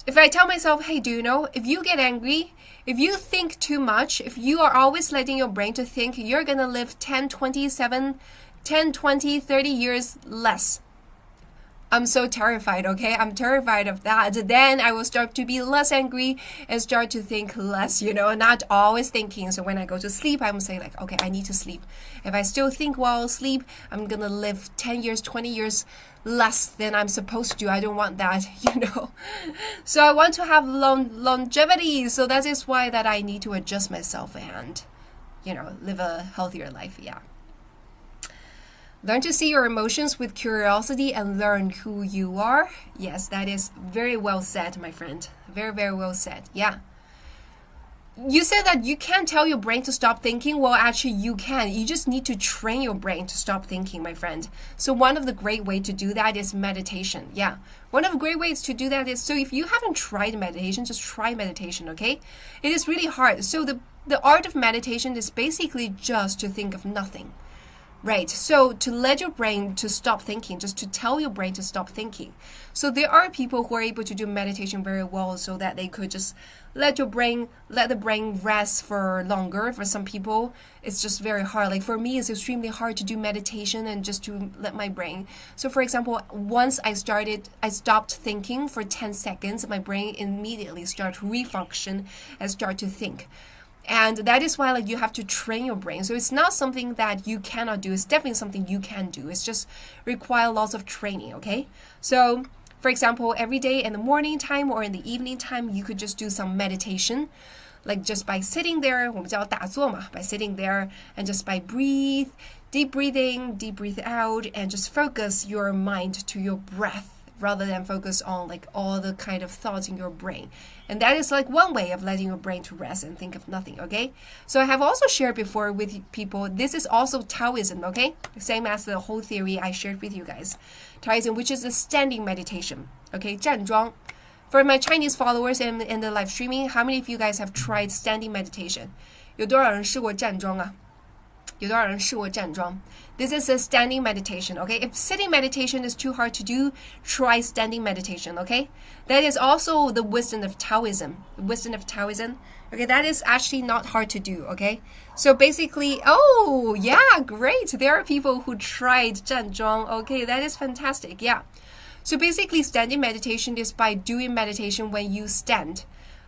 If I tell myself, hey, do you know? If you get angry, if you think too much, if you are always letting your brain to think, you're going to live 10, 20, 30 years less. I'm so terrified, okay? I'm terrified of that. Then I will start to be less angry and start to think less, not always thinking. So when I go to sleep, I'm saying like, okay, I need to sleep. If I still think while asleep, I'm going to live 10 years, 20 years less than I'm supposed to. I don't want that, So I want to have longevity. So that is why that I need to adjust myself and, live a healthier life. Yeah. Learn to see your emotions with curiosity and learn who you are. Yes, that is very well said, my friend. Very, very well said. Yeah. You said that you can't tell your brain to stop thinking. Well, actually, you can. You just need to train your brain to stop thinking, my friend. So one of the great ways to do that is meditation. Yeah. One of the great ways to do that is, so if you haven't tried meditation, just try meditation, okay? It is really hard. So the art of meditation is basically just to think of nothing. Right, so to let your brain to stop thinking, just to tell your brain to stop thinking. So there are people who are able to do meditation very well so that they could just let the brain rest for longer. For some people, it's just very hard. Like for me, it's extremely hard to do meditation and just to let my brain. So for example, once I stopped thinking for 10 seconds, my brain immediately started to refunction and start to think. And that is why you have to train your brain. So it's not something that you cannot do. It's definitely something you can do. It's just require lots of training, okay? So, for example, every day in the morning time or in the evening time, you could just do some meditation. Like just by sitting there, 我们叫打坐嘛, by sitting there and just by deep breathing, deep breathe out, and just focus your mind to your breath rather than focus on all the kind of thoughts in your brain. And that is one way of letting your brain to rest and think of nothing, okay? So I have also shared before with people, this is also Taoism, okay? Same as the whole theory I shared with you guys. Taoism, which is a standing meditation, okay? 站桩. For my Chinese followers in the live streaming, how many of you guys have tried standing meditation? 有多少人试过站桩啊？有多少人试过站桩？ This is a standing meditation, okay? If sitting meditation is too hard to do, try standing meditation, okay? That is also the wisdom of Taoism. Okay, that is actually not hard to do, okay? So basically, oh, yeah, great. There are people who tried 站桩. Okay, that is fantastic, yeah. So basically, standing meditation is by doing meditation when you stand.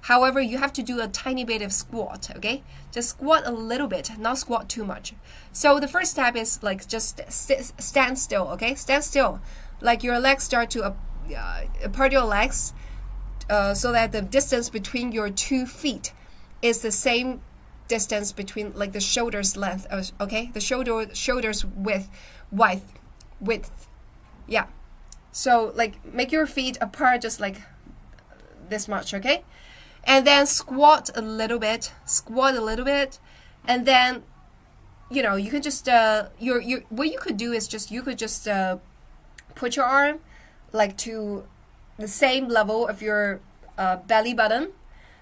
However, you have to do a tiny bit of squat, okay? Just squat a little bit, not squat too much. So the first step is just stand still, okay? Stand still. Like your legs start to apart your legs so that the distance between your 2 feet is the same distance between the shoulders length, okay? The shoulders width. Yeah. So make your feet apart just like this much, okay? And then squat a little bit, and then, you can just, what you could do is you could just put your arm like to the same level of your belly button.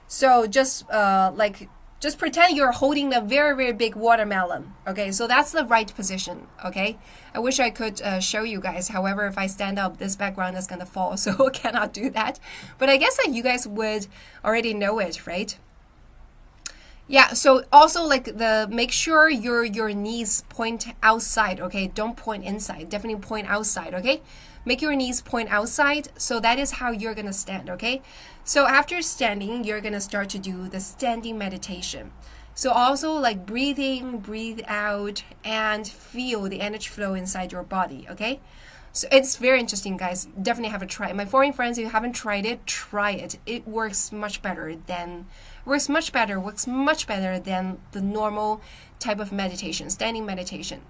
So just pretend you're holding a very, very big watermelon. Okay, so that's the right position. Okay, I wish I could show you guys. However, if I stand up, this background is gonna fall, so I cannot do that. But I guess that you guys would already know it, right? Yeah, so also like the make sure your knees point outside, okay? Don't point inside. Definitely point outside, okay? Make your knees point outside. So that is how you're gonna stand, okay? So after standing, you're gonna start to do the standing meditation. So also like breathe in, breathe out, and feel the energy flow inside your body, okay? So it's very interesting, guys. Definitely have a try. My foreign friends, if you haven't tried it, try it. It works much better than works much better than the normal type of meditation, standing meditation.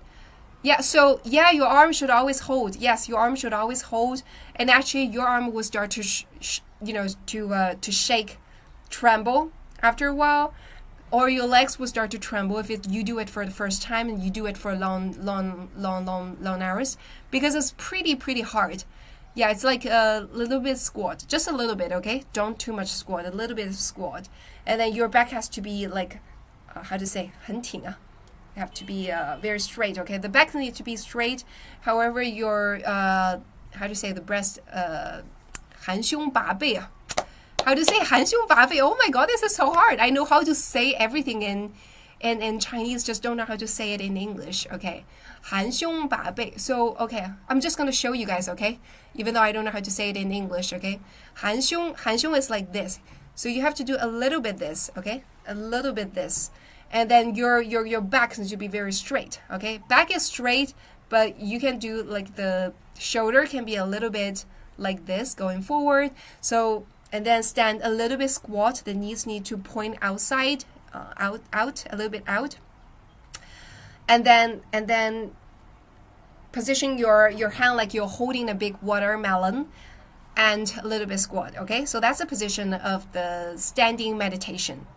Yeah, so yeah, your arm should always hold. Yes, your arm should always hold, and actually, your arm will start to, to shake, tremble after a while, or your legs will start to tremble if you do it for the first time and you do it for long hours, because it's pretty hard. Yeah, it's like a little bit squat, just a little bit, okay? Don't too much squat, a little bit of squat, and then your back has to be like, how to say, 很挺啊. You have to be very straight, okay? The back needs to be straight. However, your how to say the breast 含胸拔背啊. How to say 含胸拔背? Oh my god, this is so hard. I know how to say everything in Chinese, just don't know how to say it in English, okay? 含胸拔背. So, okay, I'm just gonna show you guys, okay? Even though I don't know how to say it in English, okay? 含胸 is like this. So you have to do a little bit this, okay? A little bit this. And then your back needs to be very straight, okay? Back is straight, but you can do like the shoulder can be a little bit like this going forward. So, and then stand a little bit squat. The knees need to point outside, out, a little bit out. And then position your hand like you're holding a big watermelon and a little bit squat, okay? So that's the position of the standing meditation.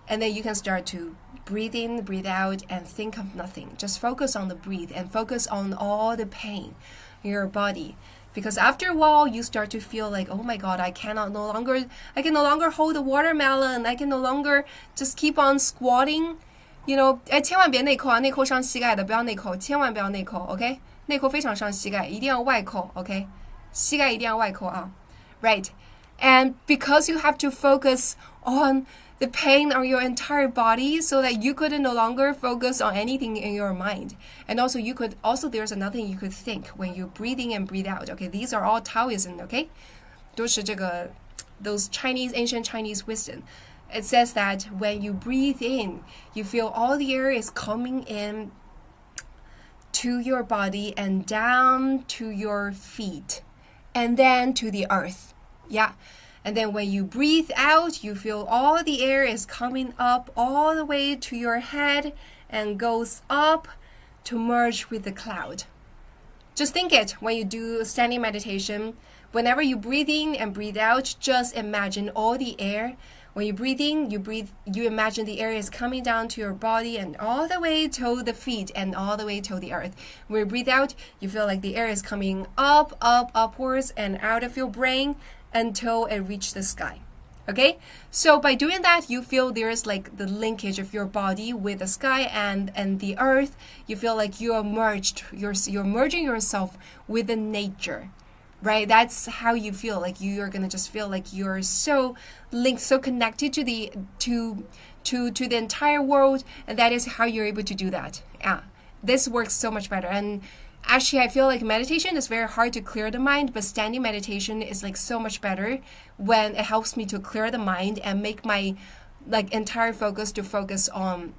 And then you can start to breathe in, breathe out, and think of nothing. Just focus on the breathe and focus on all the pain in your body. Because after a while, you start to feel like, oh my god, I can no longer hold the watermelon. I can no longer just keep on squatting. You know, 千万别内扣啊，内扣伤膝盖的，不要内扣，千万不要内扣 ，OK？ 内扣非常伤膝盖，一定要外扣 ，OK？ 膝盖一定要外扣啊 ，right？ And because you have to focus on the pain on your entire body, so that you could no longer focus on anything in your mind. And also there's another thing you could think when you breathe in and breathe out. Okay, these are all Taoism, okay? 都是这个 those ancient Chinese wisdom. It says that when you breathe in, you feel all the air is coming in to your body and down to your feet and then to the earth. Yeah. And then when you breathe out, you feel all the air is coming up all the way to your head and goes up to merge with the cloud. Just think it when you do standing meditation. Whenever you breathe in and breathe out, just imagine all the air. When you breathe in, you imagine the air is coming down to your body and all the way to the feet and all the way to the earth. When you breathe out, you feel like the air is coming upwards and out of your brain until it reaches the sky. Okay, so by doing that, you feel there's like the linkage of your body with the sky and the earth. You feel like you're merging yourself with the nature, right? That's how you feel. Like you're gonna just feel like you're so linked, so connected to the entire world, and that is how you're able to do that. Yeah, this works so much better. And actually, I feel like meditation is very hard to clear the mind, but standing meditation is like so much better when it helps me to clear the mind and make my like entire focus to focus on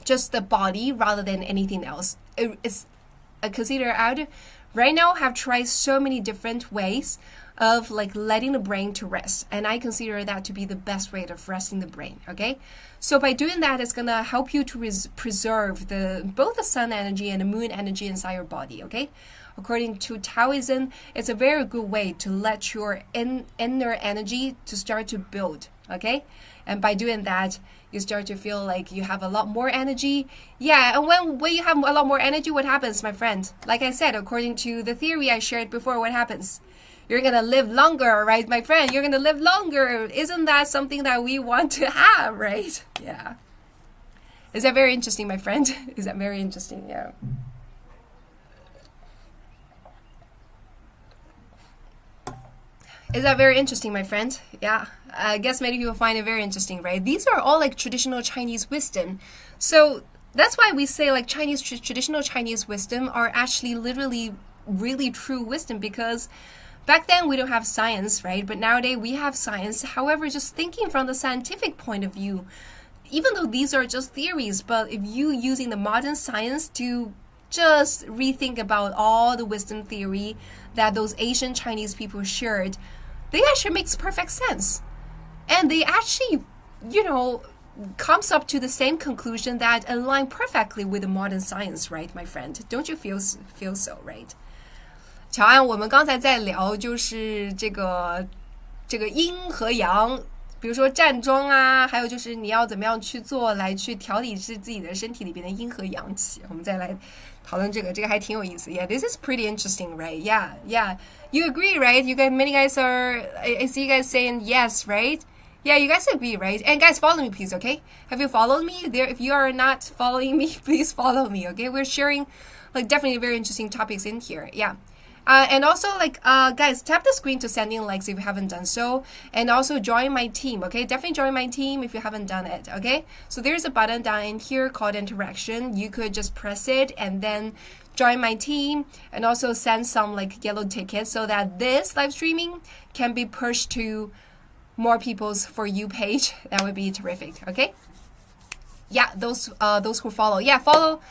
just the body rather than anything else. It's I consider out right now have tried so many different ways of like letting the brain to rest, and I consider that to be the best way of resting the brain. Okay, so by doing that, it's gonna help you to preserve both the sun energy and the moon energy inside your body. Okay, according to Taoism, it's a very good way to let your inner energy to start to build. okay? And by doing that, you start to feel like you have a lot more energy. Yeah, and when you have a lot more energy, what happens, my friend? Like I said, according to the theory I shared before, what happens? You're gonna live longer, right, my friend? You're gonna live longer. Isn't that something that we want to have, right? Yeah. Is that very interesting, my friend? Is that very interesting? Yeah. Is that very interesting, my friend? Yeah. I guess many people find it very interesting, right? These are all like traditional Chinese wisdom. So that's why we say like traditional Chinese wisdom are actually literally really true wisdom, because back then we don't have science, right? But nowadays we have science. However, just thinking from the scientific point of view, even though these are just theories, but if you using the modern science to just rethink about all the wisdom theory that those ancient Chinese people shared, they actually makes perfect sense. And they actually, comes up to the same conclusion that align perfectly with the modern science, right, my friend? Don't you feel so, right? 乔安，我们刚才在聊就是这个阴和阳，比如说站桩啊，还有就是你要怎么样去做来去调理自己的身体里边的阴和阳气。我们再来讨论这个还挺有意思。Yeah, this is pretty interesting, right? Yeah, yeah. You agree, right? Many guys are. I see you guys saying yes, right? Yeah, you guys agree, right? And guys, follow me, please, okay? Have you followed me? There, if you are not following me, please follow me, okay? We're sharing, like, definitely very interesting topics in here. Yeah. And also, guys, tap the screen to send in likes if you haven't done so. And also join my team, okay? Definitely join my team if you haven't done it, okay? So there's a button down in here called interaction. You could just press it and then join my team and also send some like yellow tickets so that this live streaming can be pushed to more people's For You page. That would be terrific, okay? Yeah, those who follow. Yeah, follow.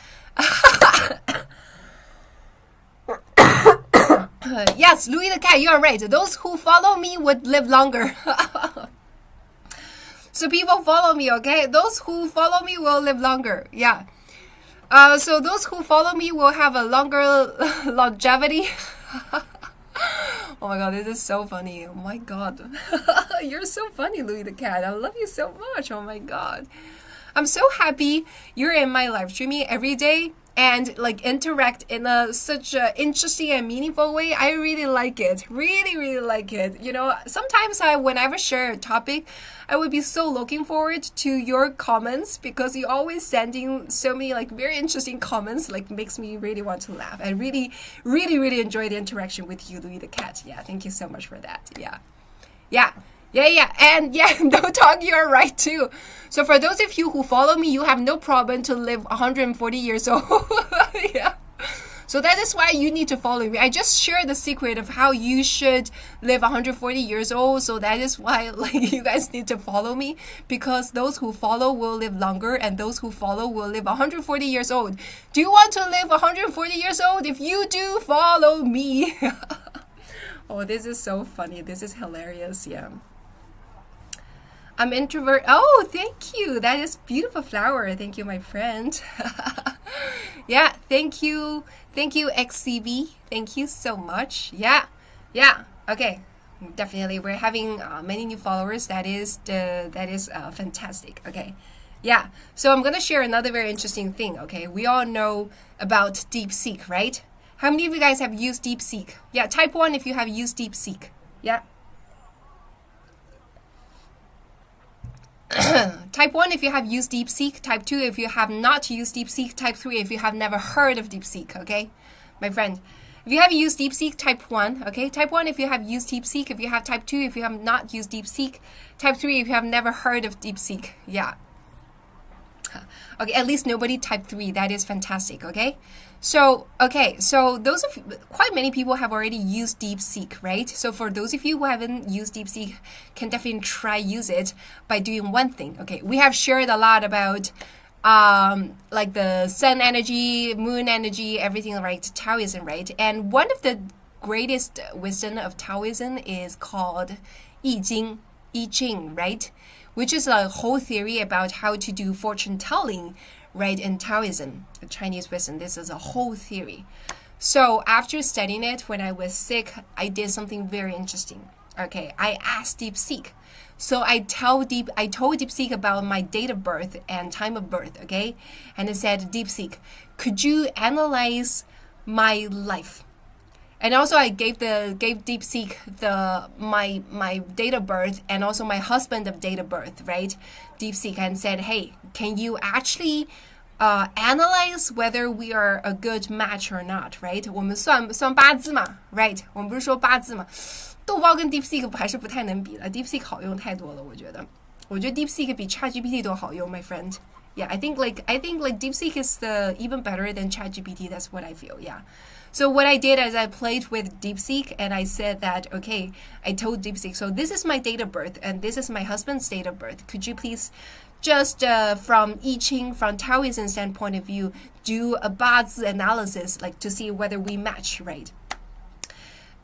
Yes, Louis the Cat, you are right. Those who follow me would live longer. So people follow me, okay? Those who follow me will live longer. Yeah. So those who follow me will have a longer longevity. Oh my god, this is so funny. Oh my god. You're so funny, Louis the Cat. I love you so much. Oh my god. I'm so happy you're in my live streaming every day and like interact in such a interesting and meaningful way. I really like it. Really, really like it. Sometimes whenever I share a topic, I would be so looking forward to your comments because you always sending so many like very interesting comments, like makes me really want to laugh. I really, really, really enjoy the interaction with you, Louis the Cat. Yeah, thank you so much for that. Yeah. Yeah. Yeah. And yeah, don't talk, you're right too. So for those of you who follow me, you have no problem to live 140 years old. Yeah. So that is why you need to follow me. I just shared the secret of how you should live 140 years old. So that is why like you guys need to follow me, because those who follow will live longer and those who follow will live 140 years old. Do you want to live 140 years old? If you do, follow me. Oh, this is so funny. This is hilarious. Yeah. I'm introvert. Oh, thank you. That is beautiful flower. Thank you, my friend. Yeah, thank you. Thank you, XCB. Thank you so much. Yeah. Okay. Definitely, we're having many new followers. That is fantastic. Okay. Yeah. So I'm gonna share another very interesting thing. Okay. We all know about DeepSeek, right? How many of you guys have used DeepSeek? Yeah. Type 1 if you have used DeepSeek. Yeah. Type 1 if you have used DeepSeek. Type 2 if you have not used DeepSeek. Type 3 if you have never heard of DeepSeek, okay? My friend, if you have used DeepSeek, type 1, okay? Type 1 if you have used DeepSeek. If you have type 2 if you have not used DeepSeek. Type 3 if you have never heard of DeepSeek. Yeah. Okay, at least nobody type 3. That is fantastic, okay? So quite many people have already used DeepSeek, right? So for those of you who haven't used DeepSeek, can definitely try use it by doing one thing, okay? We have shared a lot about like the sun energy, moon energy, everything, right? Taoism, right? And one of the greatest wisdom of Taoism is called I Ching, right? Which is a whole theory about how to do fortune telling, right, in Taoism, Chinese wisdom. This is a whole theory. So after studying it, when I was sick, I did something very interesting. Okay, I asked DeepSeek. So I told DeepSeek about my date of birth and time of birth, okay? And I said, DeepSeek, could you analyze my life? And also I gave DeepSeek my date of birth and also my husband of date of birth, right? DeepSeek, and said, hey, can you actually analyze whether we are a good match or not, right? 我们算八字嘛 right? 我们不是说八字嘛？豆包跟 DeepSeek 还是不太能比了 ，DeepSeek 好用太多了，我觉得 DeepSeek 比 ChatGPT 都好用 ，my friend. Yeah, I think like DeepSeek is even better than ChatGPT. That's what I feel. Yeah. So what I did is I played with DeepSeek and I said that, okay, I told DeepSeek, so this is my date of birth and this is my husband's date of birth. Could you please just from I Ching, from Taoism standpoint of view, do a 八字 analysis, like to see whether we match, right?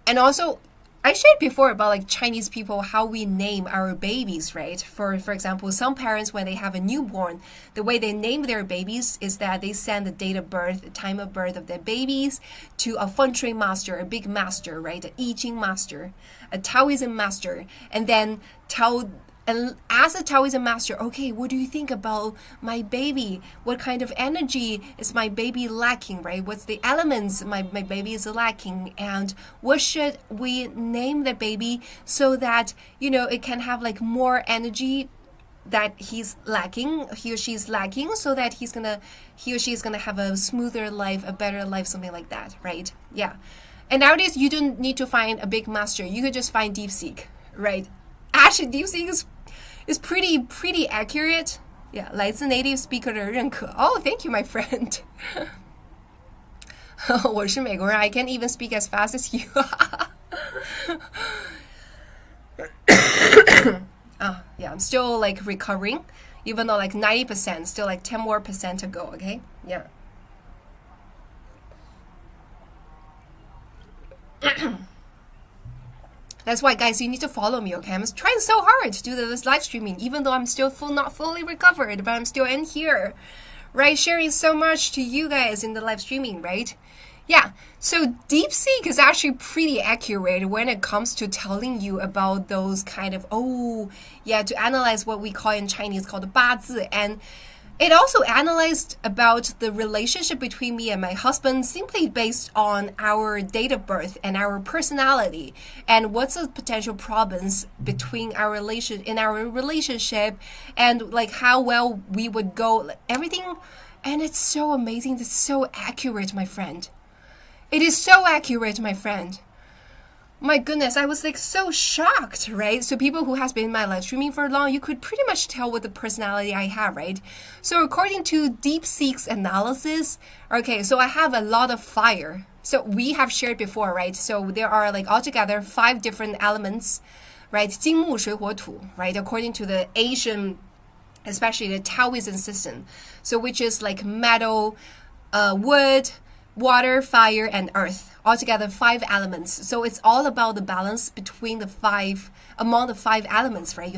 And also, I shared before about like Chinese people, how we name our babies, right? For example, some parents, when they have a newborn, the way they name their babies is that they send the date of birth, the time of birth of their babies to a feng shui master, a big master, right? A I Ching master, a Taoism master, and then ask the Taoism master, okay, what do you think about my baby? What kind of energy is my baby lacking, right? What's the elements my baby is lacking? And what should we name the baby so that, it can have like more energy that he or she's lacking, so that he or she is gonna have a smoother life, a better life, something like that, right? Yeah. And nowadays you don't need to find a big master. You could just find DeepSeek, right? Actually, DeepSeek is pretty accurate. Yeah, 来自 native speaker 的认可. Oh, thank you, my friend. 我是美国人 I can't even speak as fast as you. Yeah, I'm still like recovering, even though like 90%, still like 10 more percent to go, okay? Yeah. That's why, guys, you need to follow me, okay? I'm trying so hard to do this live streaming, even though I'm still not fully recovered, but I'm still in here, right? Sharing so much to you guys in the live streaming, right? Yeah, so DeepSeek is actually pretty accurate when it comes to telling you about those kind of, to analyze what we call in Chinese called 八字, and it also analyzed about the relationship between me and my husband simply based on our date of birth and our personality, and what's the potential problems between our relationship, and like how well we would go, everything. And it's so amazing. It's so accurate, my friend. It is so accurate, my friend. My goodness, I was like so shocked, right? So people who has been in my live streaming for long, you could pretty much tell what the personality I have, right? So according to DeepSeek's analysis, okay, so I have a lot of fire. So we have shared before, right? So there are like altogether 5 different elements, right? 金木水火土, right? According to the Asian, especially the Taoism system. So which is like metal, wood, water, fire, and earth. Altogether 5 elements. So it's all about the balance between among the 5 elements, right?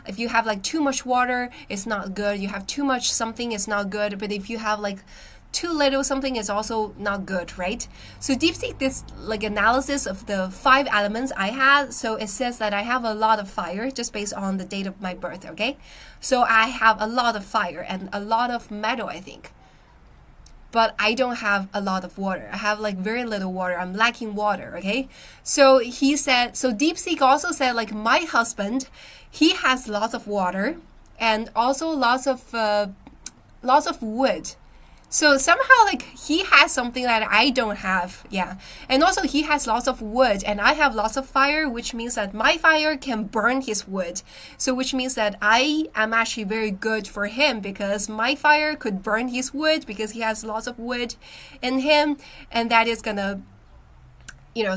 If you have like too much water, it's not good. You have too much something, it's not good. But if you have like too little something, it's also not good, right? So DeepSeek, this like analysis of the 5 elements I had, so it says that I have a lot of fire just based on the date of my birth, okay? So I have a lot of fire and a lot of metal, I think. But I don't have a lot of water. I have like very little water. I'm lacking water, okay? So DeepSeek also said like my husband, he has lots of water and also lots of wood. So somehow like he has something that I don't have, yeah. And also he has lots of wood and I have lots of fire, which means that my fire can burn his wood. So which means that I am actually very good for him because my fire could burn his wood because he has lots of wood in him, and that is gonna,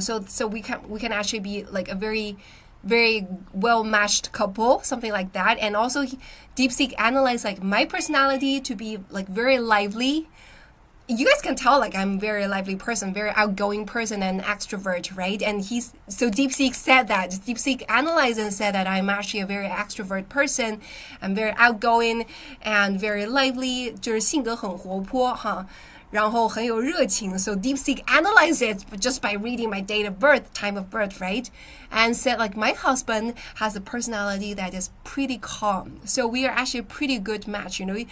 so we can actually be like a very well-matched couple, something like that. And also DeepSeek analyzed like my personality to be like very lively. You guys can tell like I'm a very lively person, very outgoing person and extrovert, right? And DeepSeek analyzed and said that I'm actually a very extrovert person. I'm very outgoing and very lively, 就是性格很活泼哈。然后很有热情. So DeepSeek analyzed it just by reading my date of birth, time of birth, right? And said like my husband has a personality that is pretty calm. So we are actually a pretty good match, you know.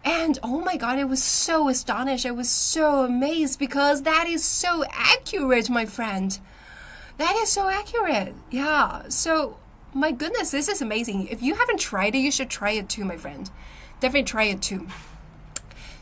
And oh my god, I was so astonished. I was so amazed because that is so accurate, my friend. That is so accurate. Yeah. So, my goodness, this is amazing. If you haven't tried it, you should try it too, my friend. Definitely try it too.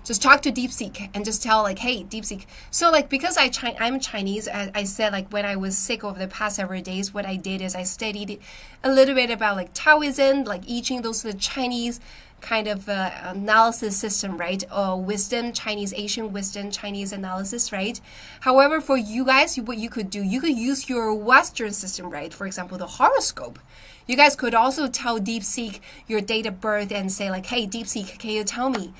Just talk to DeepSeek and just tell like, hey, DeepSeek. So like because I'm Chinese, I said like when I was sick over the past several days, what I did is I studied a little bit about like Taoism, like I Ching, those are the Chinese kind of analysis system, right? Wisdom, Chinese, Asian wisdom, Chinese analysis, right? However, for you guys, what you could do, you could use your Western system, right? For example, the horoscope. You guys could also tell DeepSeek your date of birth and say like, hey, DeepSeek, can you tell me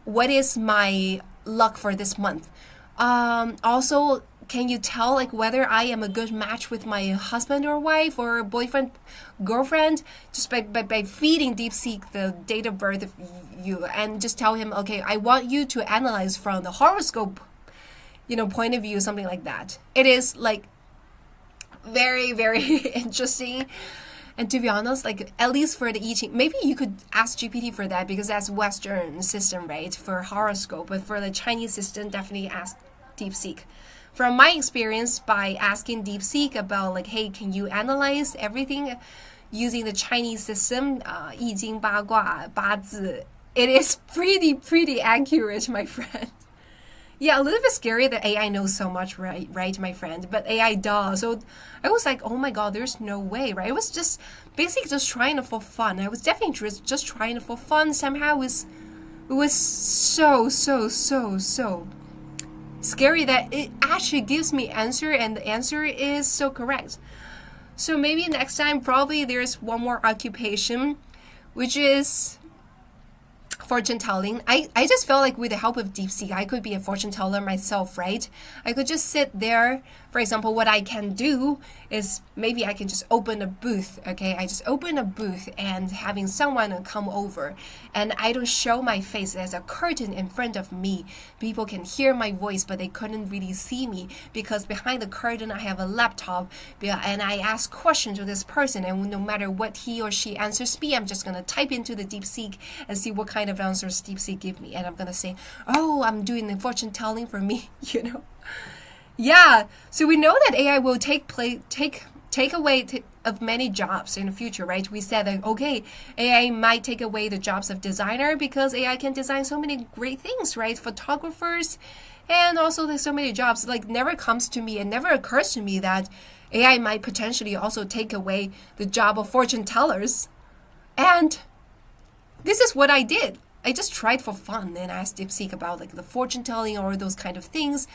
what is my luck for this month? Also, can you tell like whether I am a good match with my husband or wife or boyfriend, girlfriend, just by feeding DeepSeek the date of birth of you and just tell him, okay, I want you to analyze from the horoscope, point of view, something like that. It is like very, very interesting. And to be honest, like at least for the I Ching, maybe you could ask GPT for that because that's Western system, right? For horoscope, but for the Chinese system, definitely ask DeepSeek. From my experience, by asking DeepSeek about like, hey, can you analyze everything using the Chinese system, 易经八卦八字, it is pretty accurate, my friend. Yeah, a little bit scary that AI knows so much, right, my friend? But AI does. So I was like, oh my god, there's no way, right? I was just basically just trying it for fun. I was definitely just trying it for fun. Somehow it was so scary that it actually gives me answer, and the answer is so correct. So maybe next time, probably there's one more occupation, which is fortune telling. I just felt like with the help of DeepSeek, I could be a fortune teller myself, right? I could just sit there. For example, what I can do is maybe I can just open a booth, okay? I just open a booth and having someone come over, and I don't show my face. There's a curtain in front of me. People can hear my voice, but they couldn't really see me because behind the curtain I have a laptop, and I ask questions to this person, and no matter what he or she answers me, I'm just gonna type into the DeepSeek and see what kind of answers DeepSeek give me, and I'm gonna say, oh, I'm doing the fortune telling for me, Yeah, so we know that AI will take away of many jobs in the future, right? We said that, okay, AI might take away the jobs of designer because AI can design so many great things, right? Photographers, and also there's so many jobs. Like never comes to me, it never occurs to me that AI might potentially also take away the job of fortune tellers. And this is what I did. I just tried for fun and asked DeepSeek about like the fortune telling or those kind of things.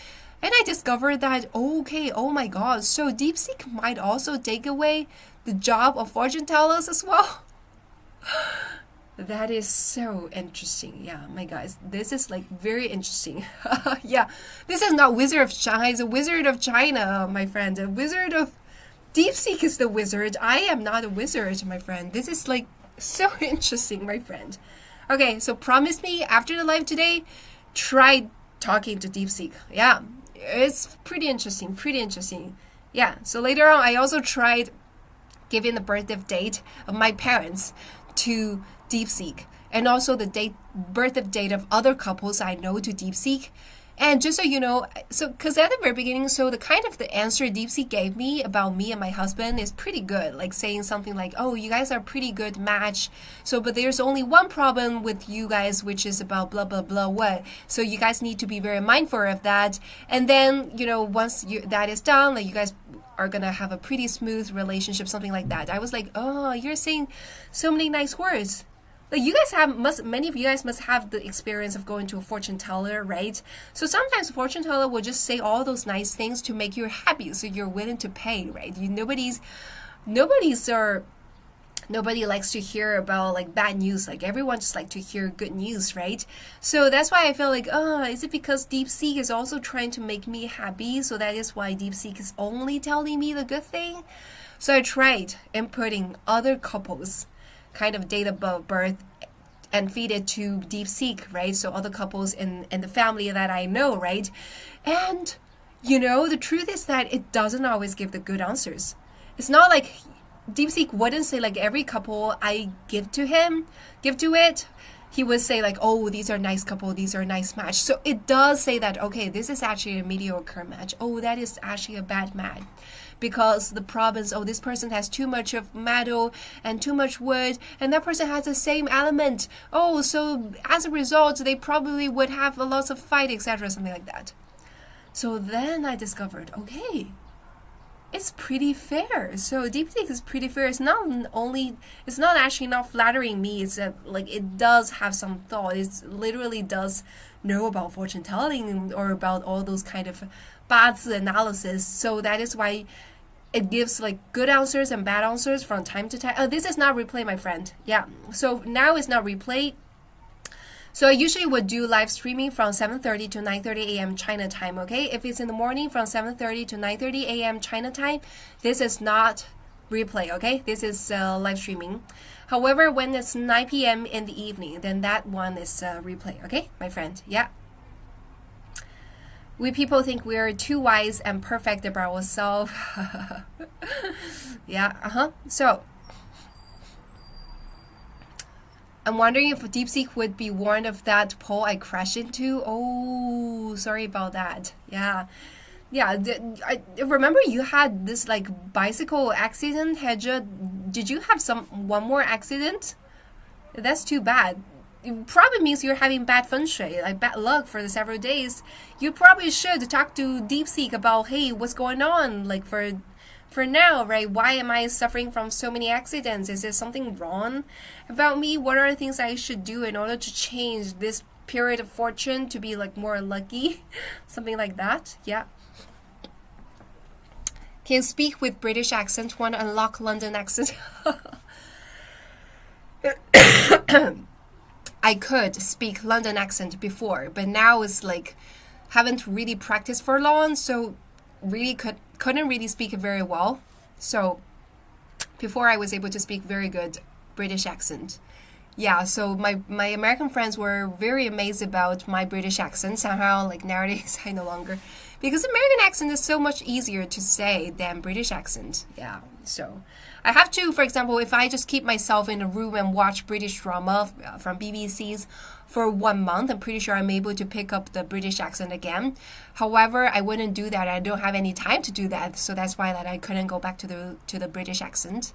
And I discovered that, okay, oh my god, so DeepSeek might also take away the job of fortune tellers as well. That is so interesting. Yeah, my guys, this is like very interesting. Yeah, this is not Wizard of Shanghai, it's a Wizard of China, my friend. A Wizard of DeepSeek is the wizard. I am not a wizard, my friend. This is like so interesting, my friend. Okay, so promise me after the live today, try talking to DeepSeek. Yeah, it's pretty interesting. Yeah, so later on, I also tried giving the birthday date of my parents to DeepSeek, and also the birthday date of other couples I know to DeepSeek. And just so you know, so because at the very beginning, so the kind of the answer DeepSeek gave me about me and my husband is pretty good, like saying something like, oh, you guys are a pretty good match, so but there's only one problem with you guys, which is about blah blah blah what, so you guys need to be very mindful of that. And then once that is done, like you guys are gonna have a pretty smooth relationship, something like that. I was like, oh, you're saying so many nice words. Like you guys many of you guys must have the experience of going to a fortune teller, right? So sometimes a fortune teller will just say all those nice things to make you happy, so you're willing to pay, right? Nobody likes to hear about like bad news. Like everyone just like to hear good news, right? So that's why I feel like, is it because DeepSeek is also trying to make me happy? So that is why DeepSeek is only telling me the good thing. So I tried inputting other couples kind of date of birth and feed it to DeepSeek, right? So other couples in the family that I know, right? And the truth is that it doesn't always give the good answers. It's not like DeepSeek wouldn't say like every couple I give to it, he would say like, oh, these are nice couple, these are nice match. So it does say that, okay, this is actually a mediocre match. Oh, that is actually a bad match. Because the problem is, oh, this person has too much of metal and too much wood, and that person has the same element. Oh, so as a result, they probably would have a lot of fight, etc., something like that. So then I discovered, okay, it's pretty fair. So DeepSeek is pretty fair. It's not actually not flattering me. It's like it does have some thought. It literally does know about fortune telling or about all those kind of 八字 analysis. So that is why it gives like good answers and bad answers from time to time. Oh, this is not replay, my friend. Yeah. So now it's not replay. So I usually would do live streaming from 7:30 to 9:30 a.m. China time, okay? If it's in the morning from 7:30 to 9:30 a.m. China time, this is not replay, okay? This is live streaming. However, when it's 9 p.m. in the evening, then that one is replay, okay, my friend? Yeah. We people think we're too wise and perfect about ourselves. Yeah, So I'm wondering if DeepSeek would be warned of that pole I crashed into. Oh, sorry about that. Yeah. I remember you had this like bicycle accident, Hedja. Did you have one more accident? That's too bad. It probably means you're having bad feng shui, like bad luck for the several days. You probably should talk to DeepSeek about, hey, what's going on? Like for now, right? Why am I suffering from so many accidents? Is there something wrong about me? What are the things I should do in order to change this period of fortune to be like more lucky? Something like that. Yeah. Can you speak with British accent? Want to unlock London accent? I could speak London accent before, but now it's like haven't really practiced for long, so really couldn't really speak it very well. So before I was able to speak very good British accent. Yeah, so my American friends were very amazed about my British accent. Somehow, like nowadays, I no longer, because American accent is so much easier to say than British accent. Yeah, so I have to, for example, if I just keep myself in a room and watch British drama from BBC's for 1 month, I'm pretty sure I'm able to pick up the British accent again. However, I wouldn't do that. I don't have any time to do that, so that's why that I couldn't go back to the British accent.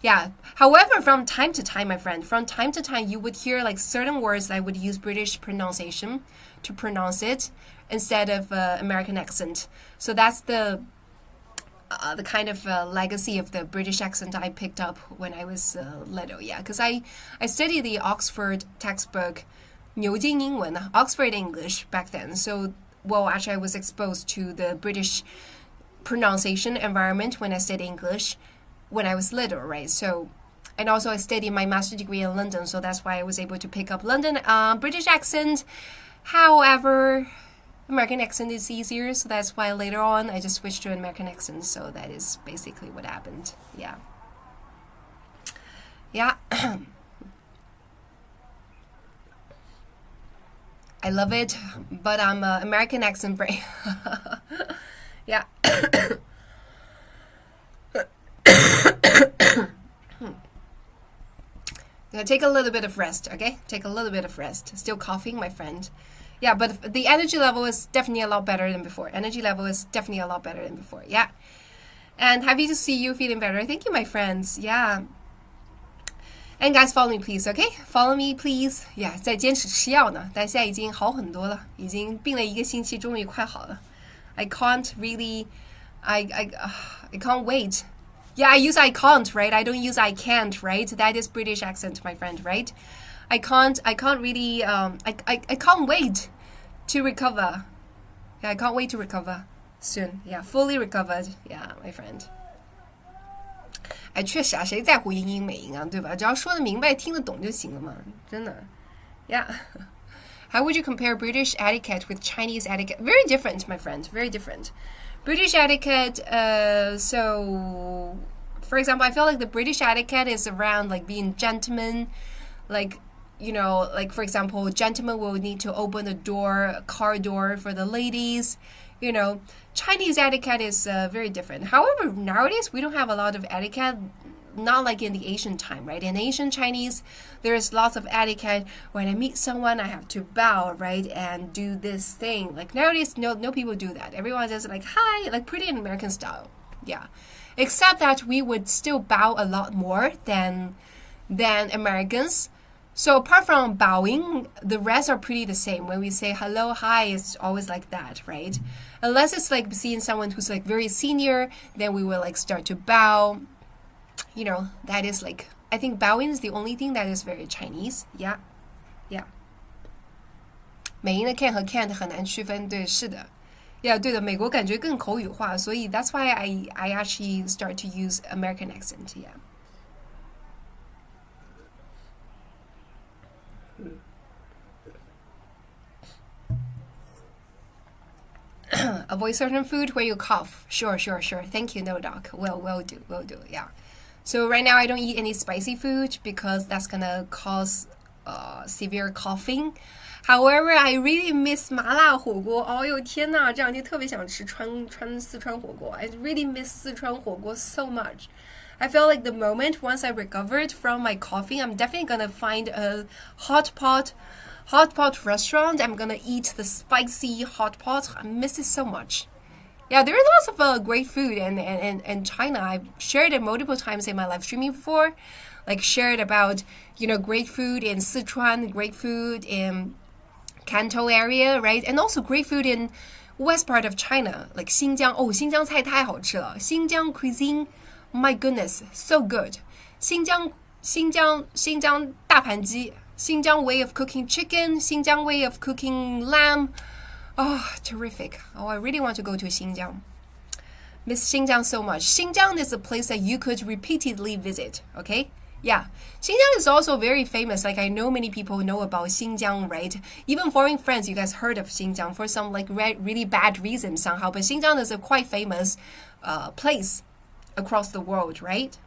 Yeah. However, from time to time, my friend, from time to time, you would hear like certain words I would use British pronunciation to pronounce it instead of American accent. So that's the kind of legacy of the British accent I picked up when I was little. Yeah, because I studied the Oxford textbook, 牛津英文, Oxford English back then. So, well, actually, I was exposed to the British pronunciation environment when I studied English when I was little, right? So, and also I studied my master's degree in London, so that's why I was able to pick up London British accent. However, American accent is easier, so that's why later on I just switched to an American accent. So that is basically what happened. Yeah. Yeah. I love it, but I'm American accent brain. Yeah. Gonna take a little bit of rest, okay? Take a little bit of rest. Still coughing, my friend. Yeah, but the energy level is definitely a lot better than before. Energy level is definitely a lot better than before. Yeah. And happy to see you feeling better. Thank you, my friends. Yeah. And guys, follow me, please, okay? Follow me, please. Yeah, 在坚持吃药呢，但现在已经好很多了，已经病了1个星期，终于快好了。I can't really, I can't wait. Yeah, I use I can't, right? I don't use I can't, right? That is British accent, my friend, right? I can't really, I can't wait to recover. Yeah, I can't wait to recover soon. Yeah, fully recovered. Yeah, my friend. 哎，确实啊，谁在乎英英美音啊，对吧？只要说得明白、听得懂就行了嘛，真的。Yeah. How would you compare British etiquette with Chinese etiquette? Very different, my friend. Very different. British etiquette, so, for example, I feel like the British etiquette is around like being gentleman, like like for example, gentlemen will need to open the door, car door for the ladies. Chinese etiquette is very different. However, nowadays we don't have a lot of etiquette, not like in the Asian time, right? In Asian Chinese, there's lots of etiquette. When I meet someone, I have to bow, right, and do this thing. Like nowadays, no people do that. Everyone just like hi, like pretty American style. Yeah, except that we would still bow a lot more than Americans. So apart from bowing, the rest are pretty the same. When we say hello, hi, it's always like that, right? Unless it's like seeing someone who's like very senior, then we will like start to bow. That is like, I think bowing is the only thing that is very Chinese. Yeah. 美音的 can 和 can't 很难区分，对，是的。Yeah, 对的，美国感觉更口语化，所以 that's why I actually start to use American accent. Yeah. Avoid certain food where you cough. Sure. Thank you, no doc. Will do. Yeah. So right now I don't eat any spicy food because that's gonna cause severe coughing. However, I really miss 麻辣火锅。哦呦天呐，这两天特别想吃四川火锅。I really miss 四川火锅 so much. I feel like the moment once I recovered from my coughing, I'm definitely gonna find a hot pot restaurant. I'm gonna eat the spicy hot pot. I miss it so much. Yeah, there are lots of great food in China. I've shared it multiple times in my live streaming before. Like shared about, great food in Sichuan, great food in Kanto area, right? And also great food in west part of China, like Xinjiang. Oh, 新疆菜太好吃了。新疆 cuisine, my goodness, so good. 新疆大盘鸡, Xinjiang way of cooking chicken, Xinjiang way of cooking lamb. Oh, terrific. Oh, I really want to go to Xinjiang. Miss Xinjiang so much. Xinjiang is a place that you could repeatedly visit, okay? Yeah. Xinjiang is also very famous. Like I know many people know about Xinjiang, right? Even foreign friends, you guys heard of Xinjiang for some like really bad reasons somehow. But Xinjiang is a quite famous place across the world, right?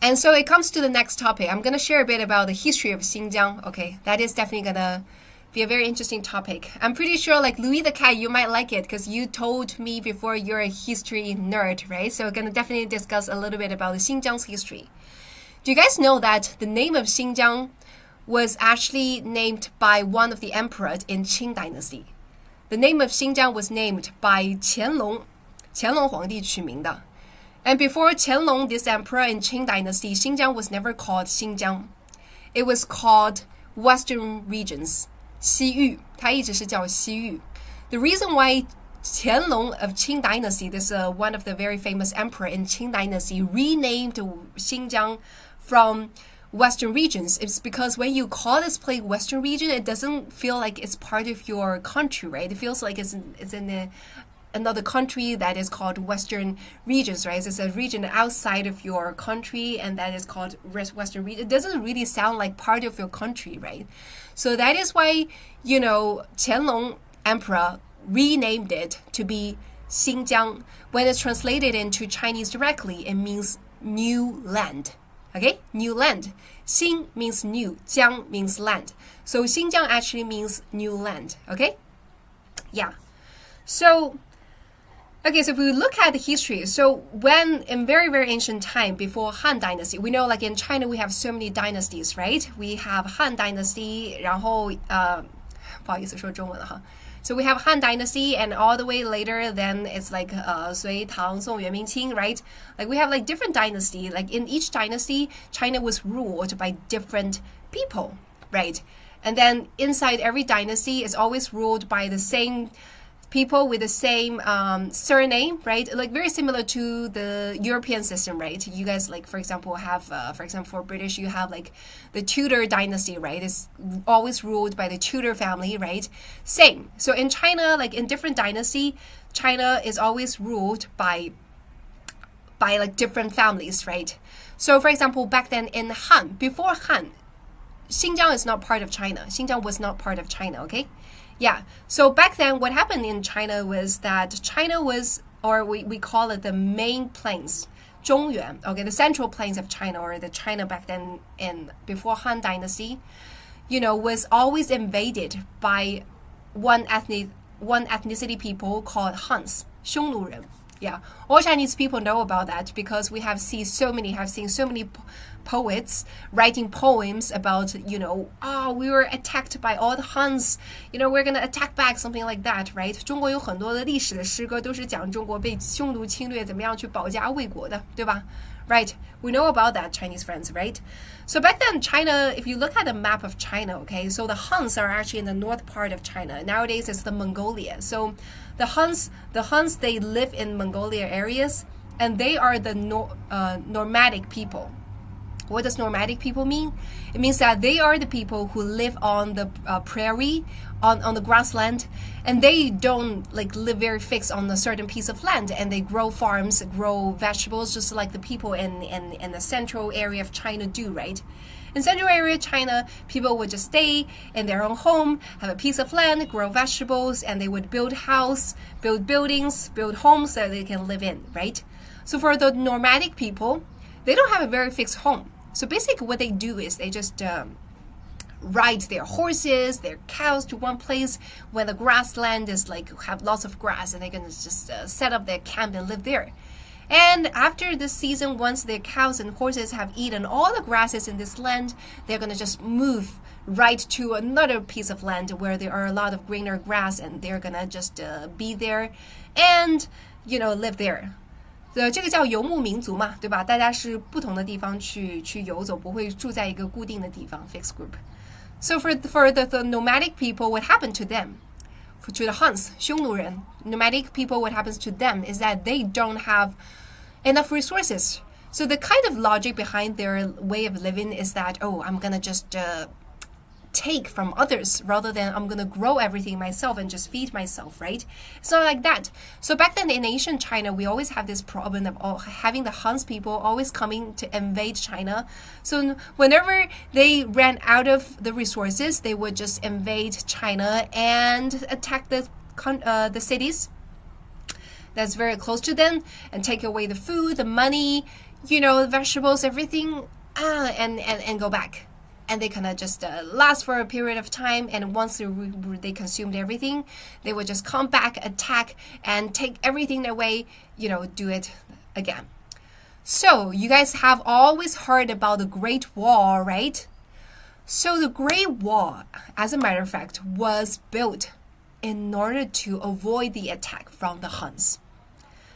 And so it comes to the next topic. I'm going to share a bit about the history of Xinjiang. Okay, that is definitely going to be a very interesting topic. I'm pretty sure like Louis the Cat, you might like it because you told me before you're a history nerd, right? So we're going to definitely discuss a little bit about the Xinjiang's history. Do you guys know that the name of Xinjiang was actually named by one of the emperors in Qing dynasty? The name of Xinjiang was named by Qianlong 皇帝取名的。And before Qianlong, this emperor in Qing dynasty, Xinjiang was never called Xinjiang. It was called Western regions. 西域，它一直是叫西域。The reason why Qianlong of Qing dynasty, this one of the very famous emperor in Qing dynasty, renamed Xinjiang from Western regions is because when you call this place Western region, it doesn't feel like it's part of your country, right? It feels like it's in another country that is called Western regions, right? It's a region outside of your country and that is called Western region. It doesn't really sound like part of your country, right? So that is why, Qianlong Emperor renamed it to be Xinjiang. When it's translated into Chinese directly, it means new land. Okay, new land. Xin means new, Jiang means land. So Xinjiang actually means new land. Okay, yeah. So if we look at the history, so when in very, very ancient time before Han Dynasty, we know like in China we have so many dynasties, right? We have Han Dynasty, 然后不好意思说中文了哈。So we have Han Dynasty and all the way later then it's like 隋唐宋元明清, right? Like we have like different dynasty. Like in each dynasty, China was ruled by different people, right? And then inside every dynasty is always ruled by the same people with the same surname, right? Like very similar to the European system, right? You guys like, for example, have, for example, for British, you have like the Tudor dynasty, right? It's always ruled by the Tudor family, right? Same. So in China, like in different dynasty, China is always ruled by like different families, right? So for example, back then in Han, before Han, Xinjiang is not part of China. Xinjiang was not part of China, okay? Yeah, so back then what happened in China was that China was, or we call it the main plains. Zhongyuan, okay, the central plains of China, or the China back then in before Han Dynasty, was always invaded by one ethnicity people called Hans, 匈奴人. Yeah, all Chinese people know about that because we have seen so many poets writing poems about, we were attacked by all the Huns, we're gonna attack back, something like that, right? 中国有很多的历史的诗歌都是讲中国被匈奴侵略怎么样去保家卫国的，对吧？ Right, we know about that, Chinese friends, right? So back then, China, if you look at the map of China, okay, so the Huns are actually in the north part of China. Nowadays, it's the Mongolia. So the Huns, they live in Mongolia areas, and they are the nomadic people. What does nomadic people mean? It means that they are the people who live on the prairie, on the grassland, and they don't live very fixed on a certain piece of land, and they grow farms, grow vegetables, just like the people in the central area of China do, right? In central area of China, people would just stay in their own home, have a piece of land, grow vegetables, and they would build house, build buildings, build homes that they can live in, right? So for the nomadic people, they don't have a very fixed home. So basically what they do is they just ride their horses, their cows to one place when the grassland is have lots of grass, and they're going to just set up their camp and live there. And after this season, once their cows and horses have eaten all the grasses in this land, they're going to just move right to another piece of land where there are a lot of greener grass, and they're going to just be there and, live there. 这个叫游牧民族嘛，对吧？大家是不同的地方去游走，不会住在一个固定的地方 fixed group. So for the nomadic people, what happened to them? To the Huns, 匈奴人, nomadic people, what happens to them is that they don't have enough resources. So the kind of logic behind their way of living is that, I'm gonna just take from others rather than I'm gonna grow everything myself and just feed myself, right? It's not like that. So back then in ancient China, we always have this problem of having the Hans people always coming to invade China. So whenever they ran out of the resources, they would just invade China and attack the cities that's very close to them and take away the food, the money, the vegetables, everything, and go back. And they kind of just last for a period of time, and once they consumed everything, they would just come back, attack, and take everything away, do it again. So you guys have always heard about the Great Wall, right? So the Great Wall, as a matter of fact, was built in order to avoid the attack from the Huns.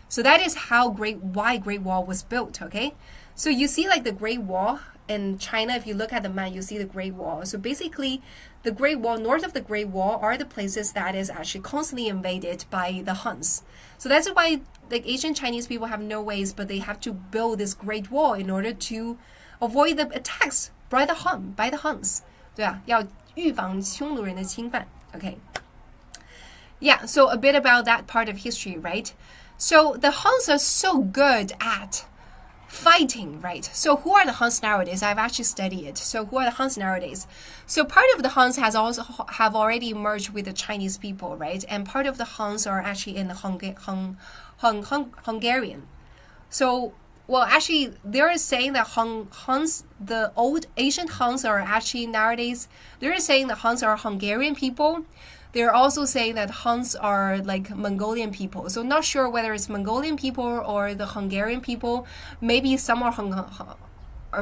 So that is why Great Wall was built, okay? So you see the Great Wall in China, if you look at the map, you see the Great Wall. So basically, the Great Wall, north of the Great Wall, are the places that is actually constantly invaded by the Huns. So that's why ancient Chinese people have no ways, but they have to build this Great Wall in order to avoid the attacks by the Huns. 对啊，要预防匈奴人的侵犯. Okay. Yeah, so a bit about that part of history, right? So the Huns are so good at fighting, right? So who are the Huns nowadays? I've actually studied it. So who are the Huns nowadays? So part of the Huns have already merged with the Chinese people, right? And part of the Huns are actually in the Hungarian. So, well, actually, they're saying that Huns, the old ancient Huns are actually nowadays, they're saying the Huns are Hungarian people. They're also saying that Huns are Mongolian people. So not sure whether it's Mongolian people or the Hungarian people. Maybe some are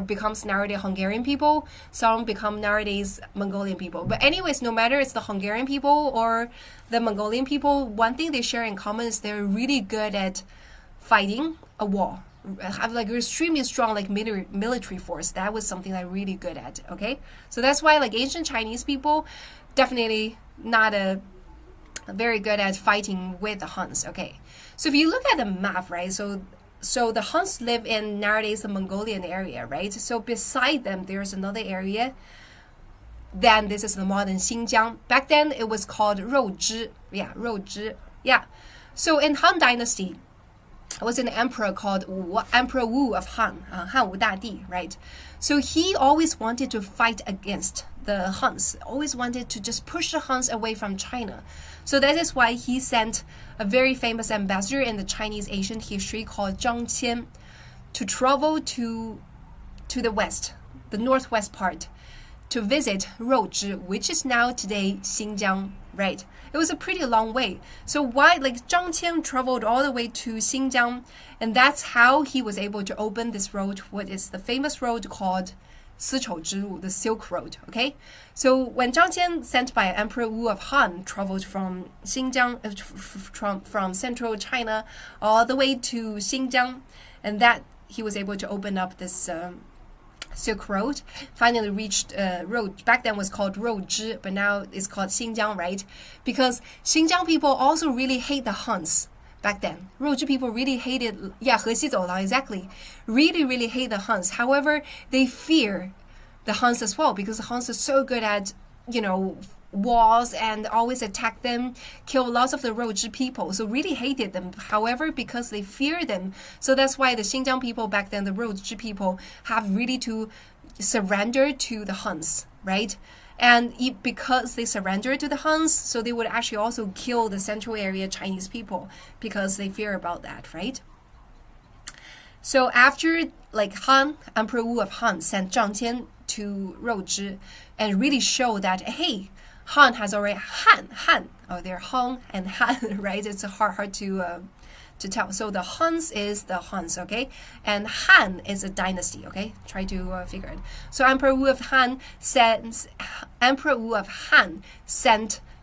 becomes nowadays Hungarian people. Some become nowadays Mongolian people. But anyways, no matter it's the Hungarian people or the Mongolian people, one thing they share in common is they're really good at fighting a war. Have extremely strong military force. That was something they're really good at. Okay, so that's why ancient Chinese people definitely not very good at fighting with the Huns. Okay, so if you look at the map, right, so the Huns live in nowadays the Mongolian area, right? So beside them there's another area. Then this is the modern Xinjiang. Back then it was called Rouzhi. Yeah, Rouzhi. Yeah. So in Han Dynasty, was an emperor called Emperor Wu of Han, Han Wu Dadi, right? So he always wanted to fight against the Huns, always wanted to just push the Huns away from China. So that is why he sent a very famous ambassador in the Chinese ancient history called Zhang Qian to travel to the west, the northwest part, to visit Rouzhi, which is now today Xinjiang, right? It was a pretty long way. So why, like Zhang Qian traveled all the way to Xinjiang, and that's how he was able to open this road, what is the famous road called Sichou the Silk Road, okay? So when Zhang Qian, sent by Emperor Wu of Han, traveled from Xinjiang, from central China all the way to Xinjiang, and that he was able to open up this Silk Road, finally reached road, back then was called Rouzhi, but now it's called Xinjiang, right? Because Xinjiang people also really hate the Huns back then. Rouzhi people really hated, yeah, 河西走廊, exactly. Really hate the Huns. However, they fear the Huns as well, because the Huns are so good at, walls and always attack them, kill lots of the Rouzhi people, so really hated them. However, because they fear them, so that's why the Xinjiang people back then, the Rouzhi people, have really to surrender to the Huns, right? And because they surrender to the Huns, so they would actually also kill the central area Chinese people because they fear about that, right? So after Han, Emperor Wu of Han sent Zhang Qian to Rouzhi and really show that, hey, Han has already Han. Oh, they're Hong and Han, right? It's hard to tell. So the Huns is the Huns, okay, and Han is a dynasty, okay. Try to figure it. So Emperor Wu of Han sent Zhang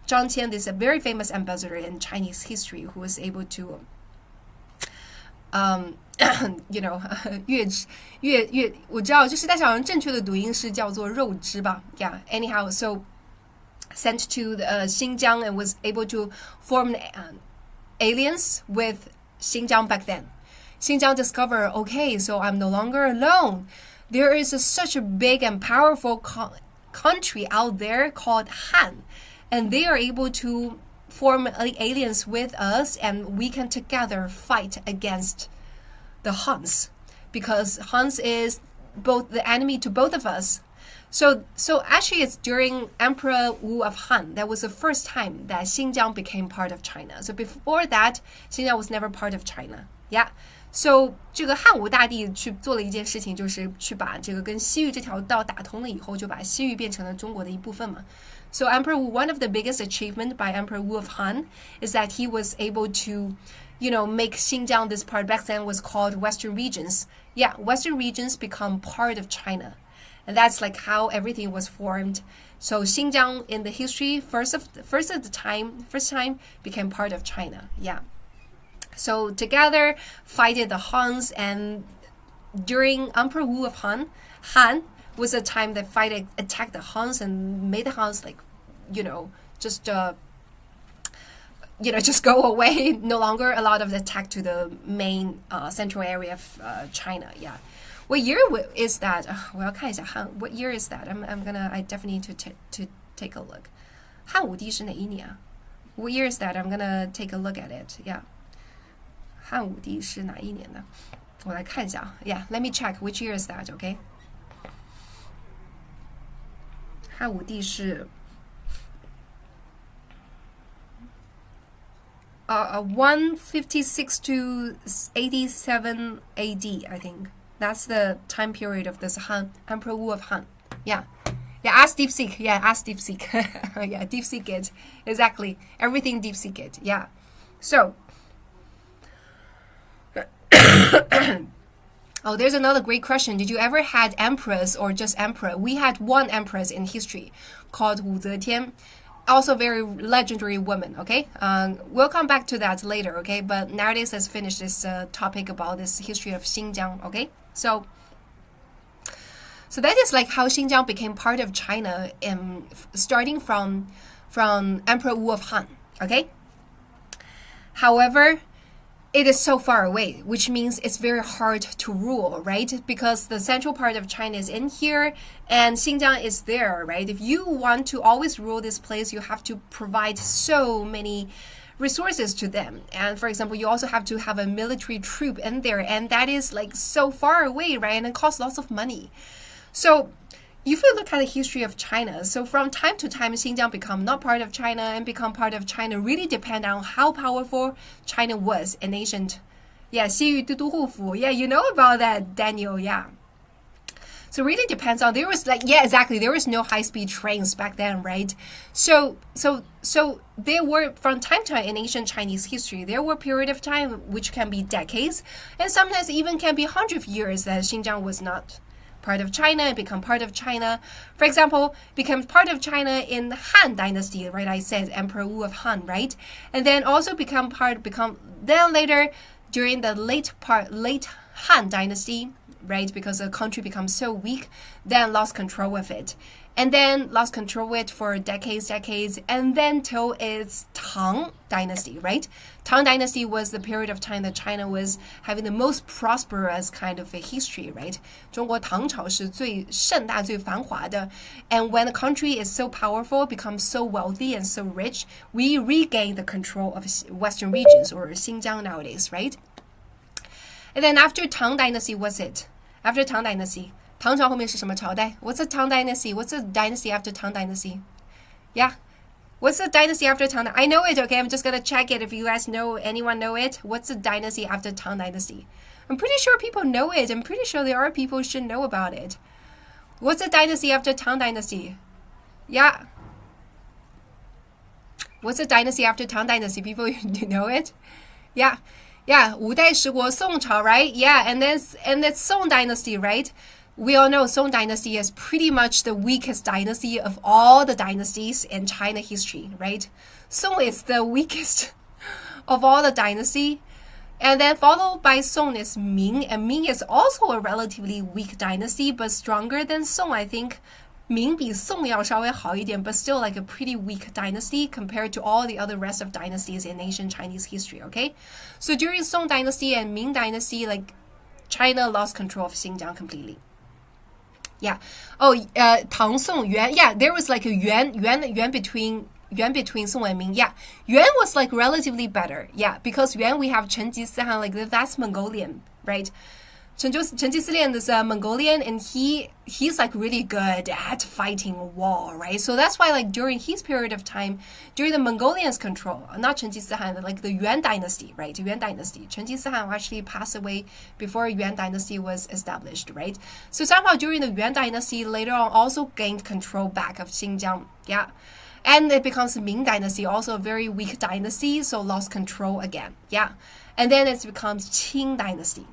Qian, this a very famous ambassador in Chinese history, who was able to我知道，就是但是好像正确的读音是叫做肉汁吧 ，Yeah. Anyhow, so sent to Xinjiang and was able to form an alliance with Xinjiang back then. Xinjiang discovered, okay, so I'm no longer alone. There is such a big and powerful country out there called Han, and they are able to form an alliance with us, and we can together fight against the Huns, because Huns is both the enemy to both of us. So actually it's during Emperor Wu of Han that was the first time that Xinjiang became part of China. So before that, Xinjiang was never part of China. Yeah. So 这个汉武大帝去做了一件事情，就是去把这个跟西域这条道打通了以后，就把西域变成了中国的一部分嘛。So Emperor Wu, one of the biggest achievement by Emperor Wu of Han is that he was able to, make Xinjiang, this part back then was called Western regions. Yeah, Western regions become part of China. And that's like how everything was formed. So Xinjiang in the history, first time became part of China. Yeah. So together fighted the Huns, and during Emperor Wu of Han was a time that attacked the Huns and made the Huns just go away. No longer a lot of attack to the main central area of China. Yeah. What year is that? Well, 看一下 what year is that? I definitely need to take a look. 汉武帝是哪一年啊? What year is that? I'm gonna take a look at it. Yeah. 汉武帝是哪一年的? 我来看一下. Yeah, let me check which year is that, okay? 汉武帝是156 to 87 AD, I think. That's the time period of this Han, Emperor Wu of Han. Yeah. Yeah, ask DeepSeek. Yeah, ask DeepSeek. Yeah, DeepSeek it. Exactly. Everything DeepSeek it. Yeah. So, oh, there's another great question. Did you ever had emperors or just emperor? We had one empress in history called Wu Zetian. Also very legendary woman, okay? We'll come back to that later, okay? But nowadays, let's finish this topic about this history of Xinjiang, okay? So that is like how Xinjiang became part of China, starting from Emperor Wu of Han, okay? However, it is so far away, which means it's very hard to rule, right? Because the central part of China is in here and Xinjiang is there, right? If you want to always rule this place, you have to provide so many resources to them. And for example, you also have to have a military troop in there, and that is like so far away, right? And it costs lots of money. So if you look at the history of China, so from time to time, Xinjiang become not part of China and become part of China really depend on how powerful China was in ancient Yeah, 西域都督护府. Yeah, you know about that, Daniel. Yeah. So it really depends on there was like yeah exactly there was no high speed trains back then, right? So there were from time to time in ancient Chinese history there were period of time which can be decades and sometimes even can be hundreds of years that Xinjiang was not part of China and become part of China. For example, became part of China in Han Dynasty, right? I said Emperor Wu of Han, right? And then also become then later during the late Han Dynasty, right? Because the country becomes so weak, then lost control of it. And then lost control of it for decades, and then till its Tang Dynasty, right? Tang Dynasty was the period of time that China was having the most prosperous kind of a history, right? 中国唐朝是最盛大、最繁华的. And when the country is so powerful, becomes so wealthy and so rich, we regain the control of Western regions or Xinjiang nowadays, right? And then after Tang Dynasty, what's it? After Tang Dynasty, 唐朝后面是什么朝代? What's the Tang Dynasty? What's the dynasty after Tang Dynasty? Yeah. What's the dynasty after Tang? I know it, okay? I'm just gonna check it if you guys know, anyone know it? What's the dynasty after Tang Dynasty? I'm pretty sure people know it. I'm pretty sure there are people who should know about it. What's the dynasty after Tang Dynasty? Yeah. What's the dynasty after Tang Dynasty? People, you know it? Yeah. Yeah, 五代十国宋朝, right? Yeah, and then Song Dynasty, right? We all know Song Dynasty is pretty much the weakest dynasty of all the dynasties in China history, right? Song is the weakest of all the dynasty. And then followed by Song is Ming, and Ming is also a relatively weak dynasty, but stronger than Song, I think. 明比宋要稍微好一点, but still like a pretty weak dynasty compared to all the other rest of dynasties in ancient Chinese history, okay? So during Song Dynasty and Ming Dynasty, like China lost control of Xinjiang completely. Yeah. Oh, Tang Song Yuan. Yeah, there was like a Yuan between Song and Ming. Yeah, Yuan was like relatively better. Yeah, because Yuan we have Chen Jisihan, like that's Mongolian, right? Chen Jisilian is Mongolian, and he's like really good at fighting war, right? So that's why like during his period of time, during the Mongolians' control, not Chen Jisihan, like the Yuan dynasty, right? Yuan dynasty. Chen Jisihan actually passed away before Yuan dynasty was established, right? So somehow during the Yuan dynasty, later on also gained control back of Xinjiang, yeah. And it becomes Ming dynasty, also a very weak dynasty, so lost control again, yeah. And then it becomes Qing dynasty.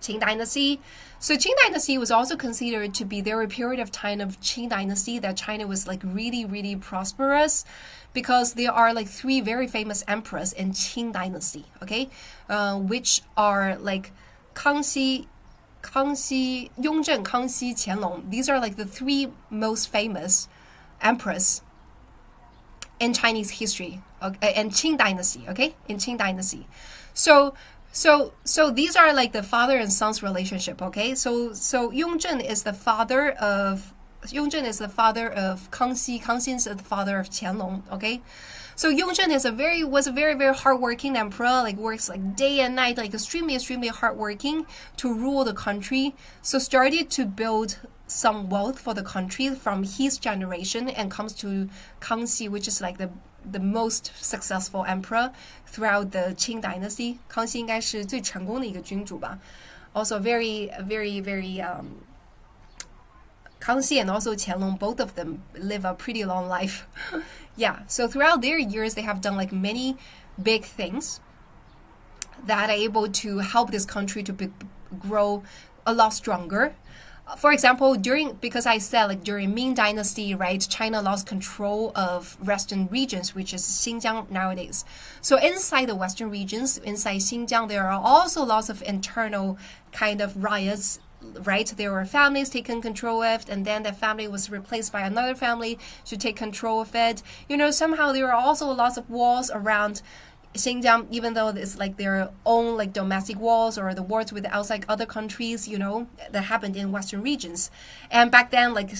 Qing Dynasty. So Qing Dynasty was also considered to be there were a period of time of Qing Dynasty that China was like really, really prosperous because there are like three very famous emperors in Qing Dynasty, okay? Which are like Kangxi, Yongzheng, Kangxi, Qianlong. These are like the three most famous emperors in Chinese history, okay? And Qing Dynasty, okay? In Qing Dynasty. So these are like the father and son's relationship, okay? So Yongzheng is the father of Kangxi. Kangxi is the father of Qianlong, okay? So Yongzheng was a very, very hardworking emperor, like works like day and night, like extremely, extremely hardworking to rule the country. So started to build some wealth for the country from his generation and comes to Kangxi, which is like the most successful emperor throughout the Qing dynasty. 康熙应该是最成功的一个君主吧。Also very, very, very Kangxi and also Qianlong, both of them live a pretty long life. Yeah, so throughout their years, they have done like many big things that are able to help this country to grow a lot stronger. For example, because I said like during Ming Dynasty, right, China lost control of western regions, which is Xinjiang nowadays. So inside the western regions, inside Xinjiang, there are also lots of internal kind of riots, right? There were families taken control of, and then the family was replaced by another family to take control of it. You know, somehow there are also lots of wars around Xinjiang, even though it's like their own like domestic wars or the wars with outside other countries, you know, that happened in western regions. And back then, like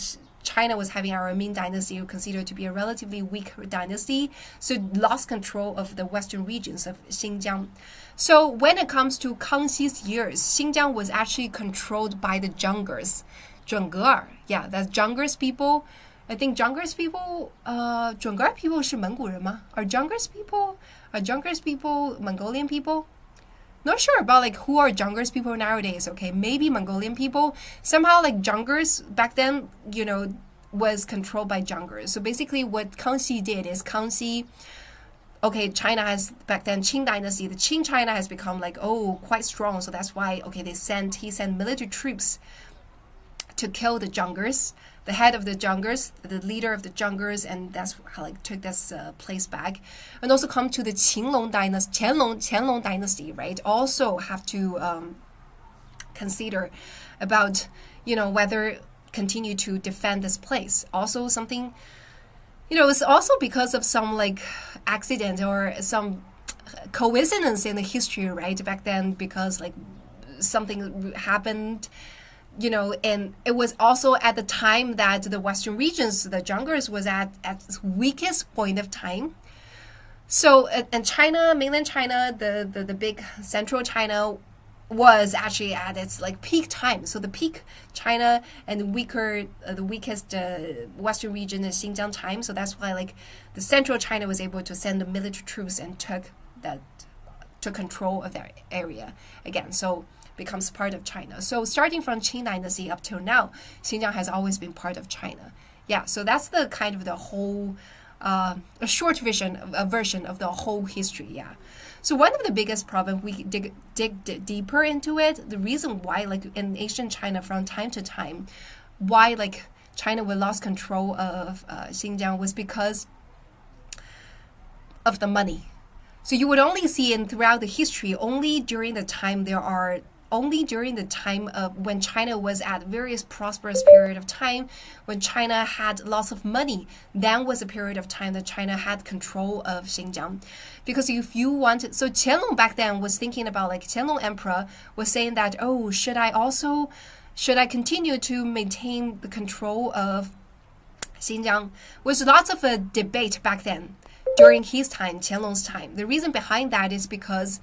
China was having our Ming dynasty, considered to be a relatively weak dynasty, so lost control of the western regions of Xinjiang. So when it comes to Kangxi's years, Xinjiang was actually controlled by the Zhengers, Zheng'er. Yeah, that's Zhengers people. I think Zhengers people, Zheng'er people 是蒙古人吗? Are Zhengers people Mongolian people? Not sure about like who are Zhengers people nowadays. Okay, maybe Mongolian people. Somehow like Zhengers back then, was controlled by Zhengers. So basically, what Kangxi did is Kangxi. Okay, China has back then Qing dynasty. The Qing China has become like quite strong. So that's why he sent military troops to kill the Zhengers, the head of the Zhengers, the leader of the Zhengers, and that's how like took this place back. And also come to the Qinglong dynasty, Qianlong dynasty, right? Also have to consider about whether continue to defend this place. Also something, it's also because of some like accident or some coincidence in the history, right? Back then, because like something happened, and it was also at the time that the Western regions, the Zhengers, was at its weakest point of time. So, and China, mainland China, the big central China was actually at its like peak time. So the peak China and the weakest Western region is Xinjiang time. So that's why like the central China was able to send the military troops and took control of that area again. So becomes part of China. So starting from Qing dynasty up till now, Xinjiang has always been part of China. Yeah, so that's the kind of the whole a short version of the whole history. Yeah. So one of the biggest problem we dig deeper into it, the reason why like in ancient China from time to time, why like China would lost control of Xinjiang was because of the money. So you would only see throughout the history only during the time of when China was at various prosperous period of time, when China had lots of money, then was a period of time that China had control of Xinjiang. Because if you wanted, so Qianlong back then was thinking about like Qianlong emperor was saying that, should I continue to maintain the control of Xinjiang? Was lots of a debate back then during his time, Qianlong's time. The reason behind that is because,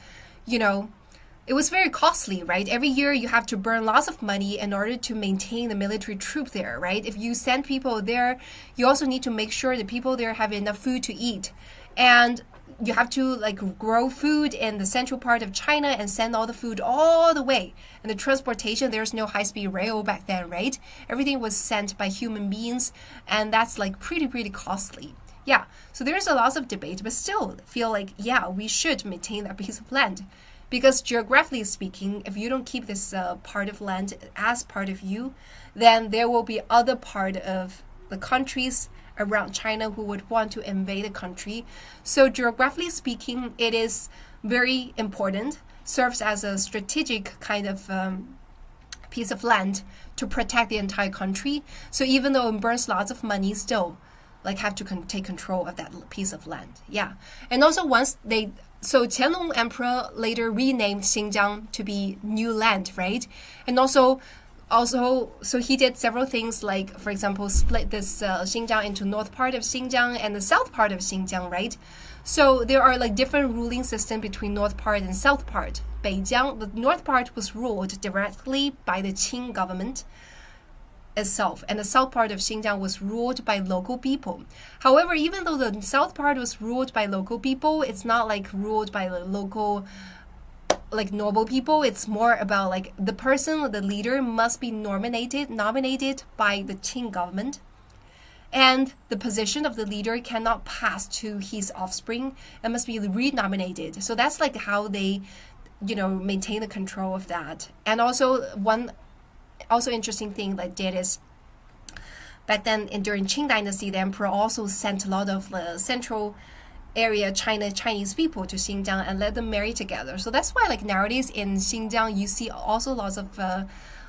it was very costly, right? Every year you have to burn lots of money in order to maintain the military troop there, right? If you send people there, you also need to make sure the people there have enough food to eat. And you have to like grow food in the central part of China and send all the food all the way. And the transportation, there's no high-speed rail back then, right? Everything was sent by human beings, and that's like pretty costly. Yeah, so there's a lot of debate, but still feel like, yeah, we should maintain that piece of land. Because geographically speaking, if you don't keep this part of land as part of you, then there will be other part of the countries around China who would want to invade the country. So geographically speaking, it is very important, serves as a strategic kind of piece of land to protect the entire country. So even though it burns lots of money, still like have to take control of that piece of land. Yeah. And also so Qianlong Emperor later renamed Xinjiang to be New Land, right? And also, so he did several things like, for example, split this Xinjiang into north part of Xinjiang and the south part of Xinjiang, right? So there are like different ruling system between north part and south part. Beijiang, the north part was ruled directly by the Qing government itself, and the south part of Xinjiang was ruled by local people. However, even though the south part was ruled by local people, it's not like ruled by the local like noble people. It's more about like the leader must be nominated by the Qing government, and the position of the leader cannot pass to his offspring and must be renominated. So that's like how they maintain the control of that. And also one interesting thing that did is back then during Qing dynasty, the emperor also sent a lot of central area Chinese people to Xinjiang and let them marry together. So that's why like nowadays in Xinjiang you see also lots of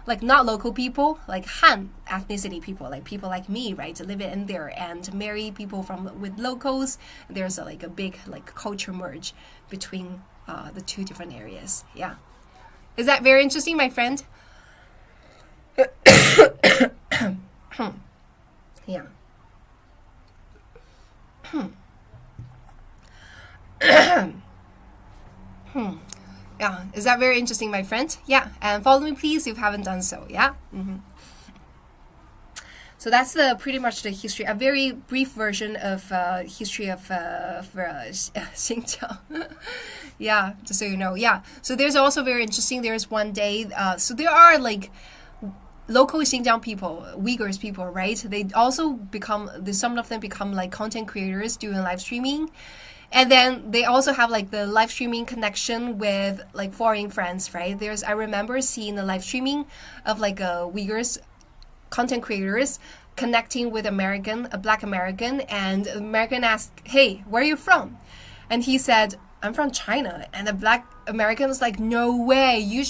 like not local people, like Han ethnicity people, like people like me, right, live in there and marry people with locals. There's like a big like culture merge between the two different areas. Yeah, is that very interesting, my friend? Yeah. Yeah, is that very interesting, my friend? Yeah, and follow me please if you haven't done so. Yeah. So that's the pretty much the history, a very brief version of history of Xinjiang. Yeah, just so you know. Yeah. So there's also very interesting. There's one day. So there are like local Xinjiang people, Uyghurs people, right? They also become, some of them become like content creators doing live streaming. And then they also have like the live streaming connection with like foreign friends, right? I remember seeing the live streaming of like Uyghurs content creators connecting with a black American, and American asked, "Hey, where are you from?" And he said, "I'm from China." And the black American was like, "No way, you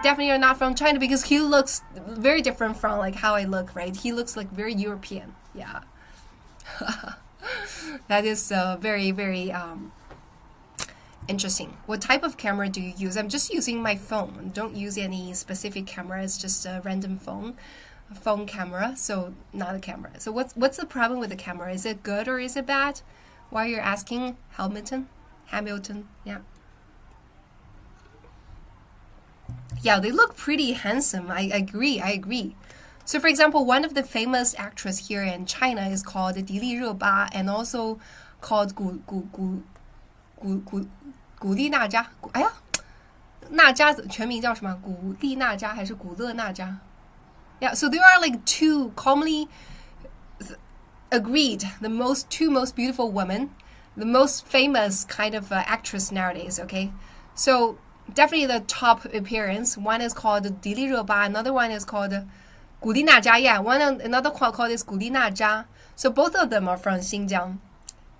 definitely are not from China, because he looks very different from like how I look, right? He looks like very European." Yeah. That is very, very interesting. What type of camera do you use? I'm just using my phone. Don't use any specific camera. It's just a random phone camera, so not a camera. So what's the problem with the camera? Is it good or is it bad? Why you're asking, Hamilton? Yeah. Yeah, they look pretty handsome. I agree. So, for example, one of the famous actress here in China is called Di Li Reba, and also called古力娜扎。哎呀，娜扎全名叫什么？古力娜扎还是古乐娜扎？ Yeah, so there are like two commonly agreed, the two most beautiful women, the most famous kind of actress nowadays. Okay, so definitely the top appearance. One is called Di Li Reba, another one is called Gu Li Na Jia. Yeah, another called is Gu Li Na Jia. So both of them are from Xinjiang.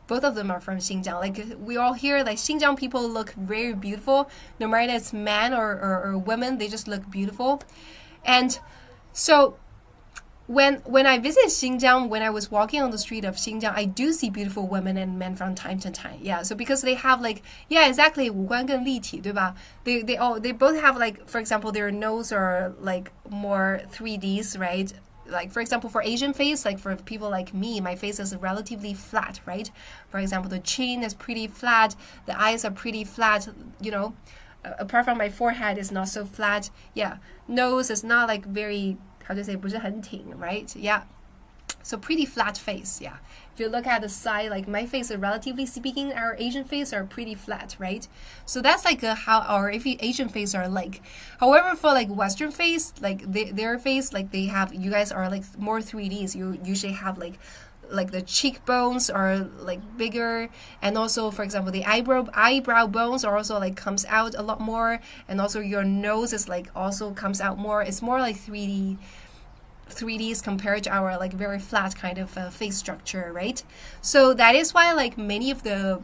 Like we all hear, like Xinjiang people look very beautiful. No matter it's man or women, they just look beautiful. And so when I visit Xinjiang, when I was walking on the street of Xinjiang, I do see beautiful women and men from time to time. Yeah, so because they have like, yeah, exactly, 五官更立体，对吧? They both have like, for example, their nose are like more 3Ds, right? Like for example, for Asian face, like for people like me, my face is relatively flat, right? For example, the chin is pretty flat, the eyes are pretty flat, you know. Apart from my forehead is not so flat. Yeah, nose is not like very, how to say, 不是很挺, right? Yeah, so pretty flat face. Yeah, if you look at the side, like my face is relatively speaking, our Asian face are pretty flat, right? So that's like how our Asian face are like. However, for like Western face, like their face, like they have, you guys are like more 3Ds. You usually have like the cheekbones are like bigger, and also for example the eyebrow bones are also like comes out a lot more, and also your nose is like also comes out more. It's more like 3Ds compared to our like very flat kind of face structure, right? So that is why like many of the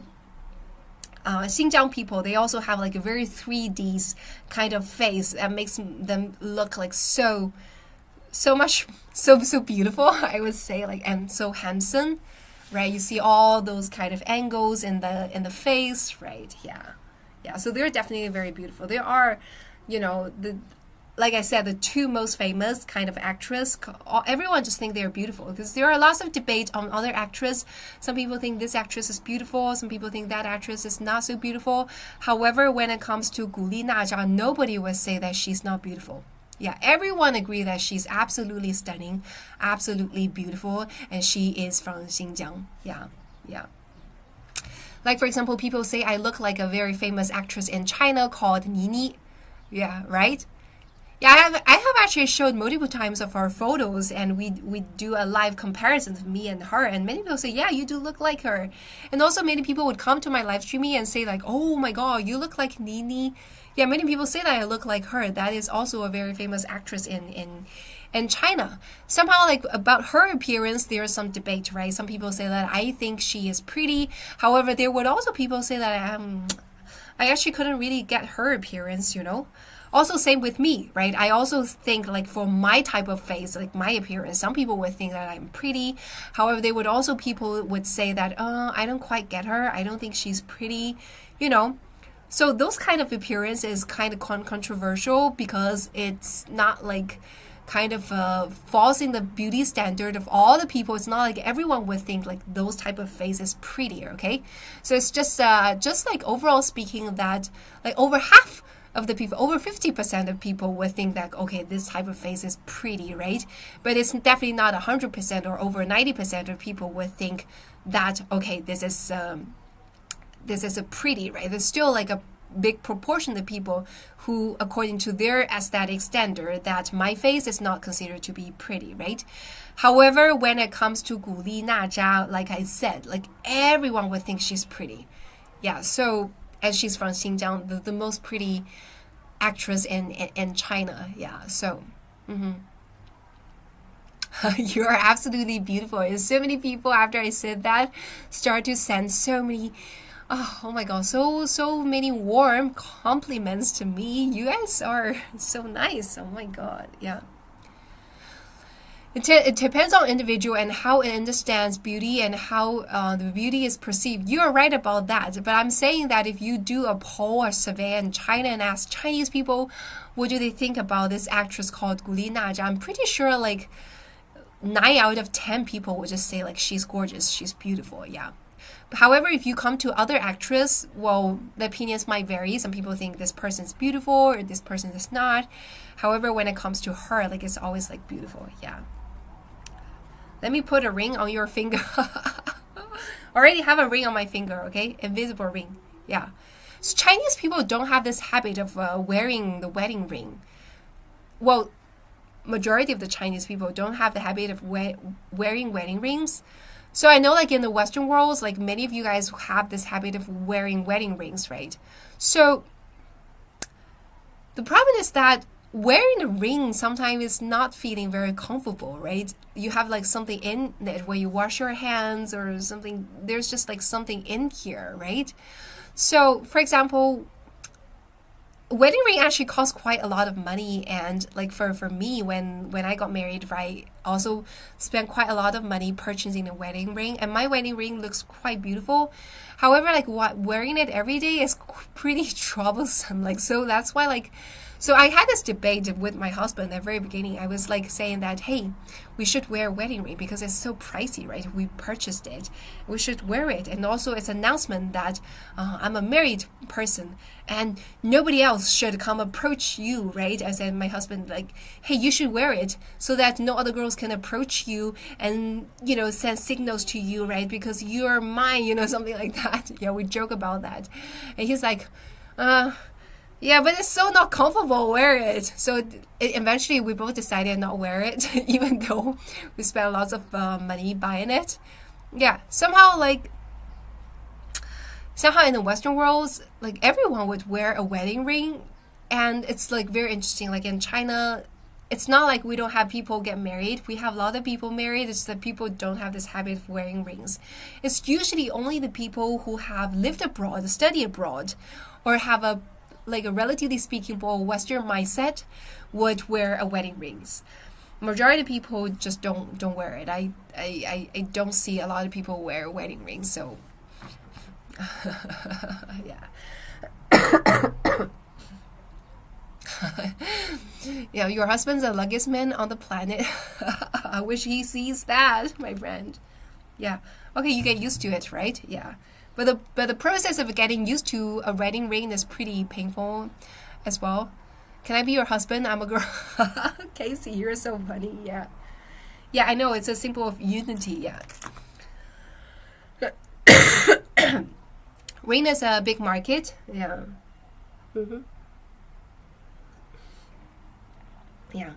Xinjiang people, they also have like a very 3Ds kind of face that makes them look like so beautiful, I would say, like, and so handsome, right? You see all those kind of angles in the face, right? Yeah, so they're definitely very beautiful. There are, you know, like I said, the two most famous kind of actress. Everyone just think they're beautiful, because there are lots of debate on other actresses. Some people think this actress is beautiful, some people think that actress is not so beautiful. However, when it comes to Gu Li Na Jia, nobody would say that she's not beautiful. Yeah, everyone agree that she's absolutely stunning, absolutely beautiful, and she is from Xinjiang. Yeah. Like, for example, people say I look like a very famous actress in China called Nini. Yeah, right? Yeah, I have actually showed multiple times of our photos, and we do a live comparison of me and her, and many people say, yeah, you do look like her. And also many people would come to my live streaming and say like, oh my god, you look like Nini. Yeah, many people say that I look like her. That is also a very famous actress in China. Somehow, like, about her appearance, there's some debate, right? Some people say that I think she is pretty. However, there would also people say that I actually couldn't really get her appearance, you know. Also, same with me, right? I also think, like, for my type of face, like my appearance, some people would think that I'm pretty. However, people would say that, I don't quite get her. I don't think she's pretty, you know. So those kind of appearance is kind of controversial, because it's not like kind of falls in the beauty standard of all the people. It's not like everyone would think like those type of face is prettier, okay? So it's just like overall speaking that like over half of the people, over 50% of people would think that, okay, this type of face is pretty, right? But it's definitely not 100% or over 90% of people would think that, okay, this is a pretty, right? There's still like a big proportion of people who, according to their aesthetic standard, that my face is not considered to be pretty, right? However, when it comes to 古力娜扎, like I said, like everyone would think she's pretty. Yeah, so, and she's from Xinjiang, the most pretty actress in China. Yeah, so, you are absolutely beautiful. And so many people, after I said that, start to send so many, oh my god, so many warm compliments to me. You guys are so nice. Oh my god, yeah. It depends on individual and how it understands beauty and how the beauty is perceived. You are right about that, but I'm saying that if you do a poll or survey in China and ask Chinese people what do they think about this actress called Gu Linaja, I'm pretty sure like 9 out of 10 people would just say like she's gorgeous, she's beautiful, yeah. However, if you come to other actress, well, the opinions might vary. Some people think this person's beautiful or this person is not. However, when it comes to her, like it's always like beautiful, yeah. Let me put a ring on your finger. Already have a ring on my finger, okay? Invisible ring, yeah. So Chinese people don't have this habit of wearing the wedding ring. Well, majority of the Chinese people don't have the habit of wearing wedding rings. So I know like in the Western worlds, like many of you guys have this habit of wearing wedding rings, right? So the problem is that wearing a ring sometimes is not feeling very comfortable, right? You have like something in it where you wash your hands or something. There's just like something in here, right? So for example, wedding ring actually costs quite a lot of money, and like for me when I got married, right, also spent quite a lot of money purchasing a wedding ring, and my wedding ring looks quite beautiful. However, like wearing it every day is pretty troublesome, like, so that's why like, so I had this debate with my husband at the very beginning. I was like saying that, hey, we should wear a wedding ring because it's so pricey, right? We purchased it. We should wear it. And also it's an announcement that I'm a married person and nobody else should come approach you, right? I said my husband like, hey, you should wear it so that no other girls can approach you and, you know, send signals to you, right? Because you're mine, you know, something like that. Yeah, we joke about that. And he's like, yeah, but it's so not comfortable. Wear it. So eventually we both decided not wear it, even though we spent lots of money buying it. Yeah, somehow in the Western worlds, like everyone would wear a wedding ring, and it's like very interesting. Like in China, it's not like we don't have people get married. We have a lot of people married. It's that people don't have this habit of wearing rings. It's usually only the people who have lived abroad, studied abroad, or have a relatively speaking more Western mindset would wear a wedding rings. Majority of people just don't wear it. I don't see a lot of people wear wedding rings, so yeah. Yeah, your husband's the luckiest man on the planet. I wish he sees that, my friend. Yeah. Okay, you get used to it, right? Yeah. But the process of getting used to a wedding ring is pretty painful as well. Can I be your husband? I'm a girl. Casey, you're so funny. Yeah. Yeah, I know. It's a symbol of unity. Yeah. Ring is a big market. Yeah. Yeah.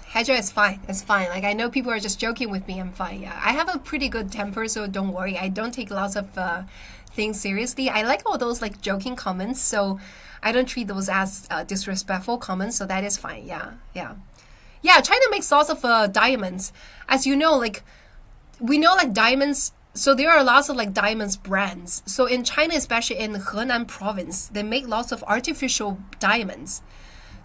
Hedger is fine. It's fine. Like I know people are just joking with me. I'm fine. Yeah, I have a pretty good temper, so don't worry. I don't take lots of things seriously. I like all those like joking comments, so I don't treat those as disrespectful comments. So that is fine. Yeah, yeah, yeah. China makes lots of diamonds, as you know. Like we know, like diamonds. So there are lots of like diamonds brands. So in China, especially in Henan province, they make lots of artificial diamonds.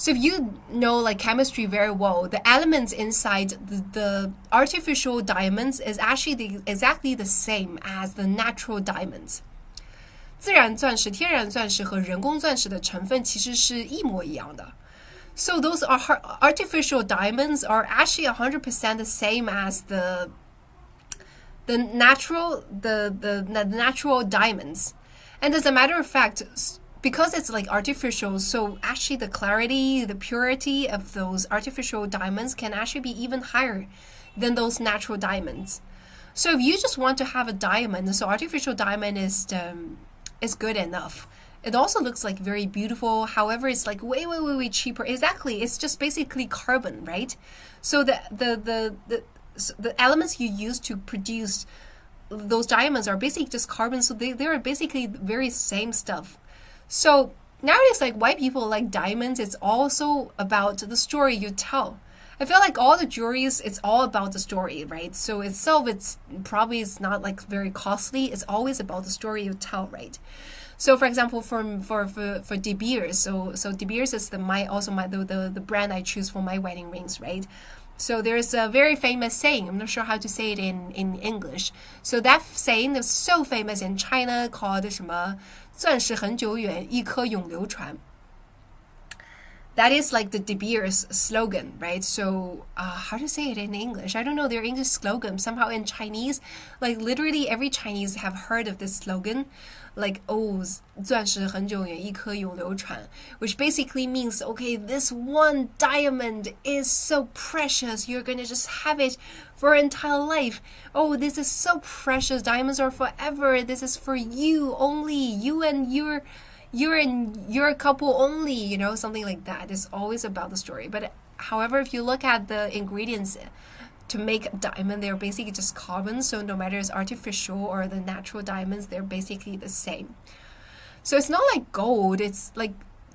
So if you know like chemistry very well, the elements inside the artificial diamonds is actually exactly the same as the natural diamonds. 自然钻石、天然钻石和人工钻石的成分其实是一模一样的。So those artificial diamonds are actually 100% the same as the natural diamonds. And as a matter of fact, because it's like artificial, so actually the clarity, the purity of those artificial diamonds can actually be even higher than those natural diamonds. So if you just want to have a diamond, so artificial diamond is good enough. It also looks like very beautiful. However, it's like way, way, way, way cheaper. Exactly, it's just basically carbon, right? So the elements you use to produce those diamonds are basically just carbon. So they're basically very same stuff. So nowadays, like why people like diamonds, it's also about the story you tell. I feel like all the jewelries, it's all about the story, right? So itself, it's probably it's not like very costly. It's always about the story you tell, right? So, for example, for De Beers, so De Beers is the brand I choose for my wedding rings, right? So there's a very famous saying. I'm not sure how to say it in English. So that saying is so famous in China called 什么钻石很久远，一颗永流传。That is like the De Beers slogan, right? So how to say it in English? I don't know their English slogan. Somehow in Chinese, like literally every Chinese have heard of this slogan, like 钻石很久远，一颗永流传, which basically means, okay, this one diamond is so precious. You're gonna just have it for your entire life. Oh, this is so precious. Diamonds are forever. This is for you only. You and your couple only, something like that. It's always about the story. But however, if you look at the ingredients to make a diamond, they're basically just carbon. So no matter it's artificial or the natural diamonds, they're basically the same. So it's not like gold. It's like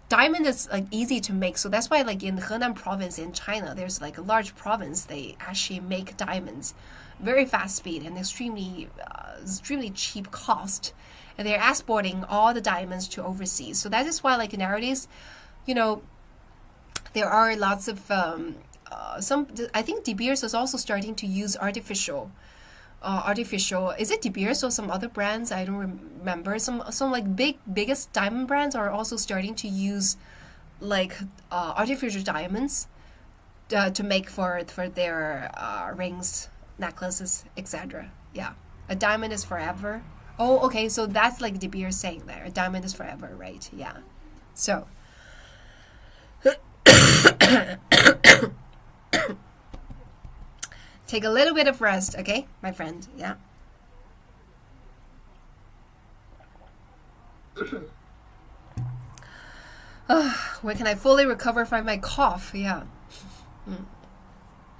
diamond is like easy to make. So that's why like in Henan province in China, there's like a large province. They actually make diamonds very fast speed and extremely cheap cost. And they're exporting all the diamonds to overseas. So that is why, like nowadays, there are lots of some. I think De Beers is also starting to use artificial. Is it De Beers or some other brands? I don't remember. Some like biggest diamond brands are also starting to use like artificial diamonds to make for their rings, necklaces, etc. Yeah, a diamond is forever. Oh, okay, so that's like De Beers saying there. A diamond is forever, right? Yeah. So. Take a little bit of rest, okay, my friend? Yeah. When can I fully recover from my cough? Yeah.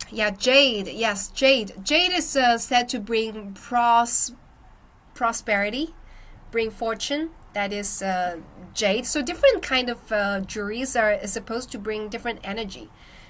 Yeah, jade. Yes, jade. Jade is said to bring prosperity, bring fortune. That is jade. So different kind of jewelries is supposed to bring different energy.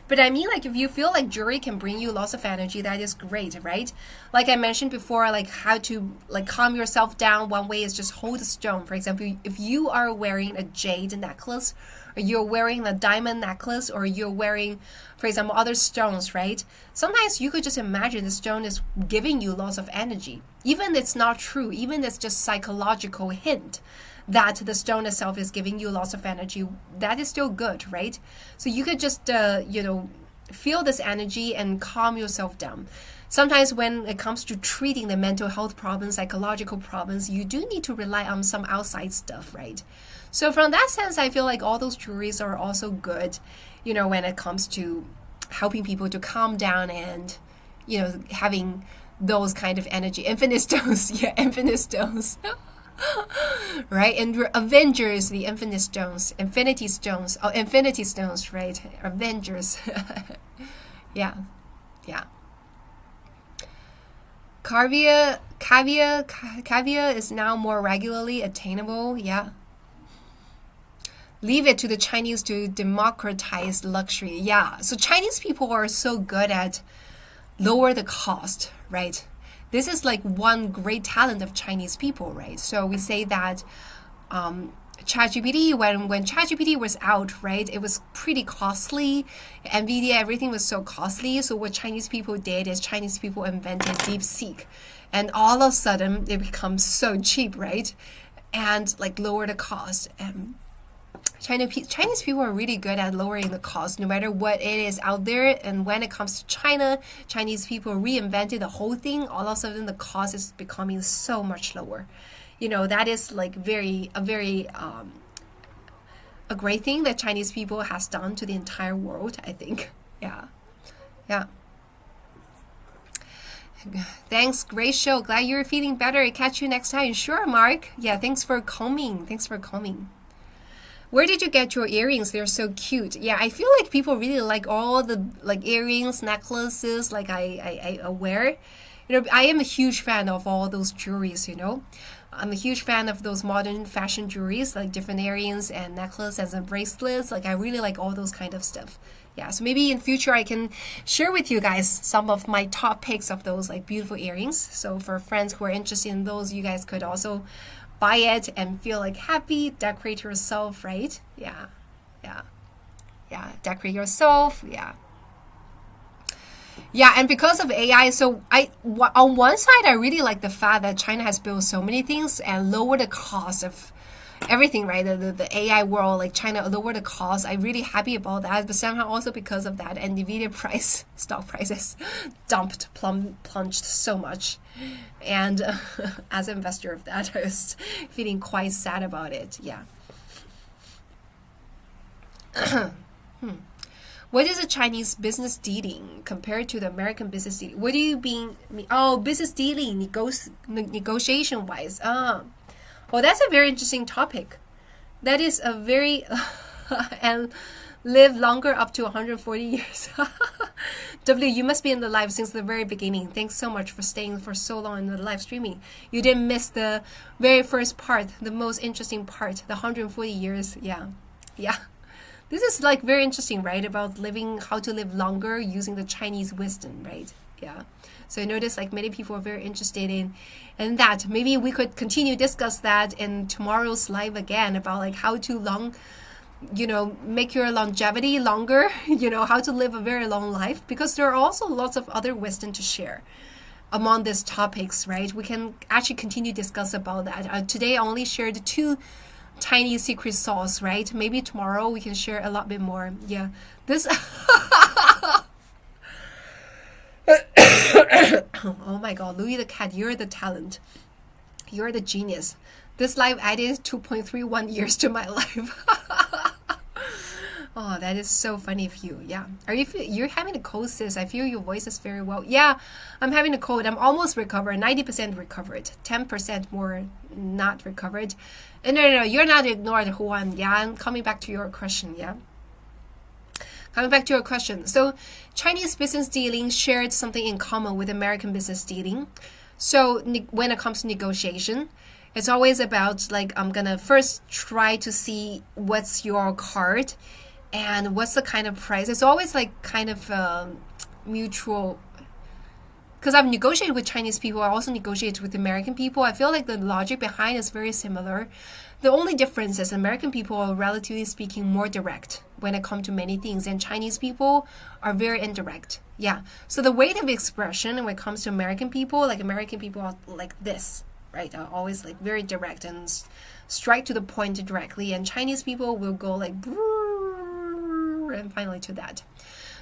But I mean, like, if you feel like jewelry can bring you lots of energy, that is great, right? Like I mentioned before, like how to like calm yourself down. One way is just hold a stone. For example, if you are wearing a jade necklace, or you're wearing a diamond necklace, or you're wearing, for example, other stones, right? Sometimes you could just imagine the stone is giving you lots of energy. Even it's not true, even it's just psychological hint that the stone itself is giving you lots of energy, that is still good, right? So you could just, feel this energy and calm yourself down. Sometimes when it comes to treating the mental health problems, psychological problems, you do need to rely on some outside stuff, right? So from that sense, I feel like all those jewelries are also good, when it comes to helping people to calm down and, having those kind of energy. Infinite stones, yeah, infinite stones. Right, and Avengers, the Infinity Stones, right? Avengers. Yeah. Caviar is now more regularly attainable. Yeah. Leave it to the Chinese to democratize luxury. Yeah. So Chinese people are so good at lower the cost, right? This is like one great talent of Chinese people, right? So we say that ChatGPT, when ChatGPT was out, right, it was pretty costly. NVIDIA, everything was so costly. So what Chinese people did is Chinese people invented DeepSeek. And all of a sudden, it becomes so cheap, right? And like lower the cost. And Chinese people are really good at lowering the cost no matter what it is out there. And when it comes to China, Chinese people reinvented the whole thing. All of a sudden, the cost is becoming so much lower. that is like very a great thing that Chinese people has done to the entire world, I think. Yeah. Yeah. Thanks, great show. Glad you're feeling better. Catch you next time. Sure, Mark. Yeah, thanks for coming. Thanks for coming. Where did you get your earrings? They're so cute. Yeah, I feel like people really like all the like earrings, necklaces like I wear. I am a huge fan of all those jewelries. I'm a huge fan of those modern fashion jewelries, like different earrings and necklaces and bracelets. Like I really like all those kind of stuff. Yeah, so maybe in future I can share with you guys some of my top picks of those like beautiful earrings. So for friends who are interested in those, you guys could also buy it and feel like happy, decorate yourself, right? Yeah, yeah, yeah, decorate yourself, yeah. Yeah, and because of AI, so on one side, I really like the fact that China has built so many things and lower the cost of everything, right? The AI world, like China lower the cost. I'm really happy about that. But somehow also because of that, NVIDIA stock prices plunged so much. And as an investor of that, I was feeling quite sad about it. Yeah. What is a Chinese business dealing compared to the American business dealing? What do you mean? Oh, business dealing, negotiation wise. Well, that's a very interesting topic. That is a very and live longer up to 140 years. W, you must be in the live since the very beginning. Thanks so much for staying for so long in the live streaming. You didn't miss the very first part, the most interesting part, the 140 years. Yeah, yeah. This is like very interesting, right? About how to live longer using the Chinese wisdom, right? Yeah. So I noticed like many people are very interested in that. Maybe we could continue discuss that in tomorrow's live again about like how to make your longevity longer, how to live a very long life, because there are also lots of other wisdom to share among these topics, right? We can actually continue discuss about that. Today I only shared 2 tiny secret sauce, right? Maybe tomorrow we can share a lot bit more. Yeah. This Oh my god, Louis the cat, you're the talent. You're the genius. This live added 2.31 years to my life. Oh, that is so funny of you. Yeah. You're having a cold, sis? I feel your voice is very well. Yeah, I'm having a cold. I'm almost recovered, 90% recovered, 10% more not recovered. No, you're not ignored, Juan. Yeah, I'm coming back to your question. Yeah. Coming back to your question. So, Chinese business dealing shared something in common with American business dealing. So, when it comes to negotiation, it's always about like, I'm going to first try to see what's your card and what's the kind of price. It's always like kind of mutual. Because I've negotiated with Chinese people, I also negotiate with American people. I feel like the logic behind is very similar. The only difference is American people are, relatively speaking, more direct when it comes to many things, and Chinese people are very indirect. Yeah. So the weight of expression when it comes to American people are like this, right? Are always like very direct and strike to the point directly, and Chinese people will go like and finally to that.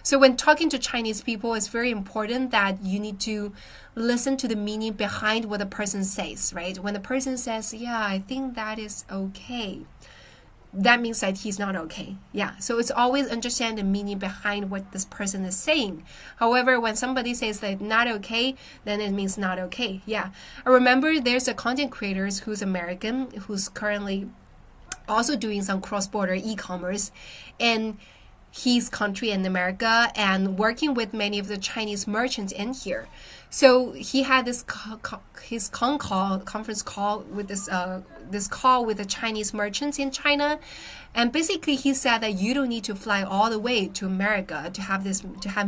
So when talking to Chinese people, it's very important that you need to listen to the meaning behind what the person says, right? When the person says, yeah, I think that is okay, that means that he's not okay. Yeah. So it's always understand the meaning behind what this person is saying. However, when somebody says that not okay, then it means not okay. Yeah. I remember there's a content creator who's American, who's currently also doing some cross-border e-commerce in his country in America and working with many of the Chinese merchants in here. So he had this conference call with this call with the Chinese merchants in China, and basically he said that you don't need to fly all the way to America to have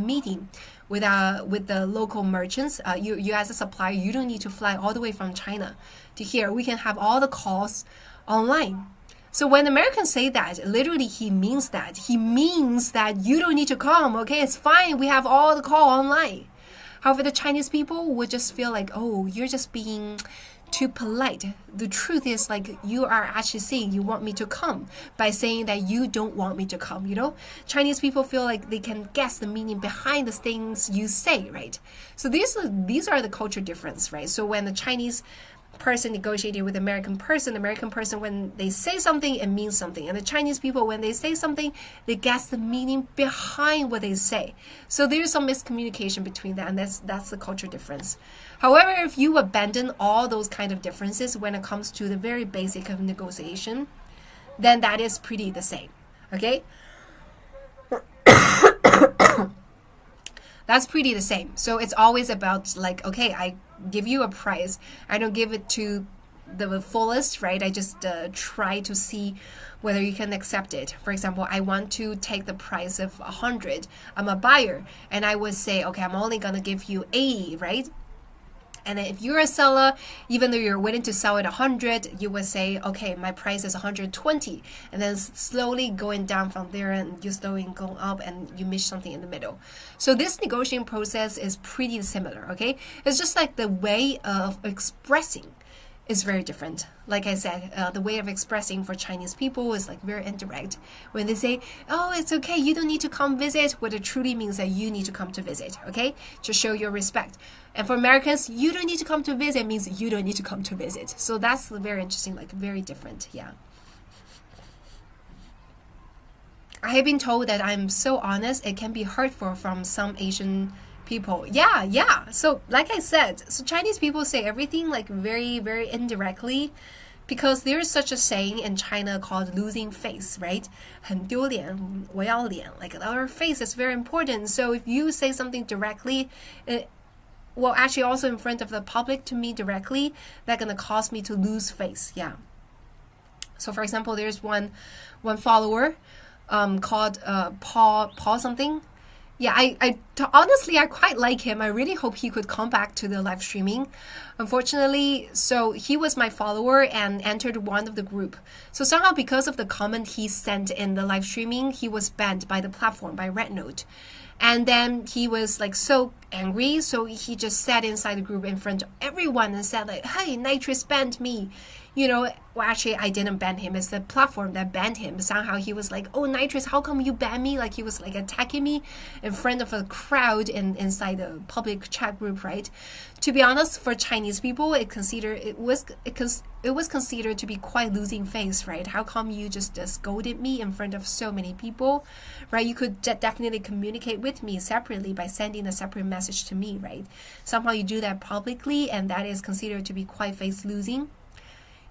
meeting with the local merchants. You as a supplier, you don't need to fly all the way from China to here. We can have all the calls online. So when Americans say that, literally he means that. He means that you don't need to come, okay? It's fine. We have all the call online. However, the Chinese people would just feel like, oh, you're just being too polite. The truth is like you are actually saying you want me to come by saying that you don't want me to come, Chinese people feel like they can guess the meaning behind the things you say, right? So these are the culture difference, right? So when the Chinese person negotiating with American person when they say something, it means something, and the Chinese people, when they say something, they guess the meaning behind what they say. So there's some miscommunication between that, and that's the culture difference. However, if you abandon all those kind of differences when it comes to the very basic of negotiation, then that is pretty the same. Okay. That's pretty the same. So it's always about like, okay, I give you a price. I don't give it to the fullest, right? I just try to see whether you can accept it. For example, I want to take the price of 100. I'm a buyer, and I would say, okay, I'm only gonna give you 80, right? And then if you're a seller, even though you're willing to sell at 100, you would say, okay, my price is 120. And then slowly going down from there, and you slowly going up, and you miss something in the middle. So this negotiating process is pretty similar, okay? It's just like the way of expressing is very different. Like I said, the way of expressing for Chinese people is like very indirect. When they say, oh, it's okay, you don't need to come visit, what it truly means that you need to come to visit, okay? To show your respect. And for Americans, you don't need to come to visit means you don't need to come to visit. So that's very interesting, like very different, yeah. I have been told that I'm so honest, it can be hurtful from some Asian people. Yeah. So like I said, so Chinese people say everything like very, very indirectly, because there is such a saying in China called losing face, right? 很丢脸,我要脸. Like our face is very important. So if you say something directly, well, actually also in front of the public to me directly, that's gonna cause me to lose face. Yeah. So for example, there's one follower called Paul something. Yeah, honestly, I quite like him. I really hope he could come back to the live streaming. Unfortunately, so he was my follower and entered one of the group. So somehow because of the comment he sent in the live streaming, he was banned by the platform, by RedNote. And then he was like so angry, so he just sat inside the group in front of everyone and said like, hey, Nitrous banned me. You know, well, actually, I didn't ban him. It's the platform that banned him. Somehow he was like, oh, Nitrous, how come you ban me? Like he was like attacking me in front of a crowd inside the public chat group, right? To be honest, for Chinese people, it was considered to be quite losing face, right? How come you just scolded me in front of so many people, right? You could definitely communicate with me separately by sending a separate message to me, right? Somehow you do that publicly, and that is considered to be quite face losing.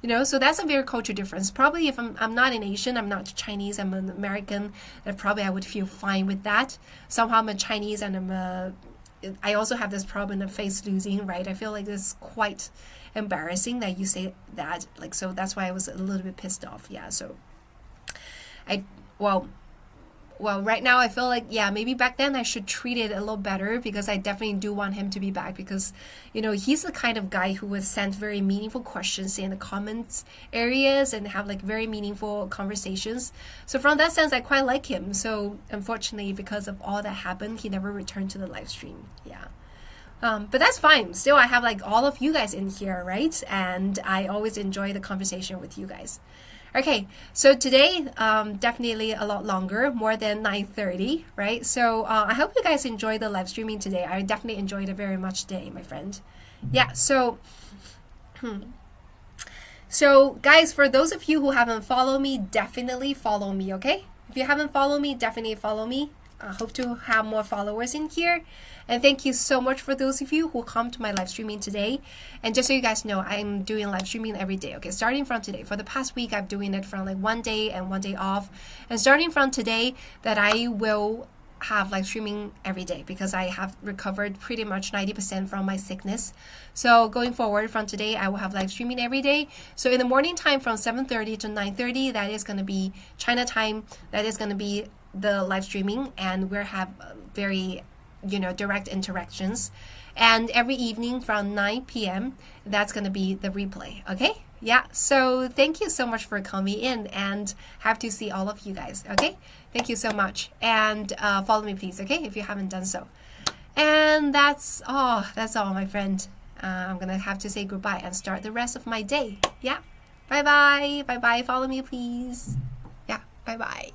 You know, so that's a very culture difference. Probably if I'm not an Asian, I'm not Chinese, I'm an American, then probably I would feel fine with that. Somehow I'm a Chinese and I also have this problem of face losing, right? I feel like it's quite embarrassing that you say that. Like, so that's why I was a little bit pissed off. Yeah, so well, right now I feel like, yeah, maybe back then I should treat it a little better, because I definitely do want him to be back, because, you know, he's the kind of guy who would send very meaningful questions in the comments areas and have like very meaningful conversations. So from that sense, I quite like him. So unfortunately, because of all that happened, he never returned to the live stream. Yeah. But that's fine. Still, I have like all of you guys in here, right? And I always enjoy the conversation with you guys. Okay, so today, definitely a lot longer, more than 9:30, right? So I hope you guys enjoyed the live streaming today. I definitely enjoyed it very much today, my friend. Yeah, so guys, for those of you who haven't followed me, definitely follow me, okay? If you haven't followed me, definitely follow me. I hope to have more followers in here. And thank you so much for those of you who come to my live streaming today. And just so you guys know, I'm doing live streaming every day. Okay, starting from today. For the past week, I'm doing it from like one day and one day off. And starting from today, that I will have live streaming every day, because I have recovered pretty much 90% from my sickness. So going forward from today, I will have live streaming every day. So in the morning time from 7:30 to 9:30, that is going to be China time. That is going to be the live streaming, and we'll have very, you know, direct interactions. And every evening from 9 p.m., that's going to be the replay. Okay? Yeah. So thank you so much for coming in, and have to see all of you guys. Okay? Thank you so much. And follow me, please. Okay? If you haven't done so. And that's all. That's all, my friend. I'm going to have to say goodbye and start the rest of my day. Yeah. Bye-bye. Bye-bye. Follow me, please. Yeah. Bye-bye.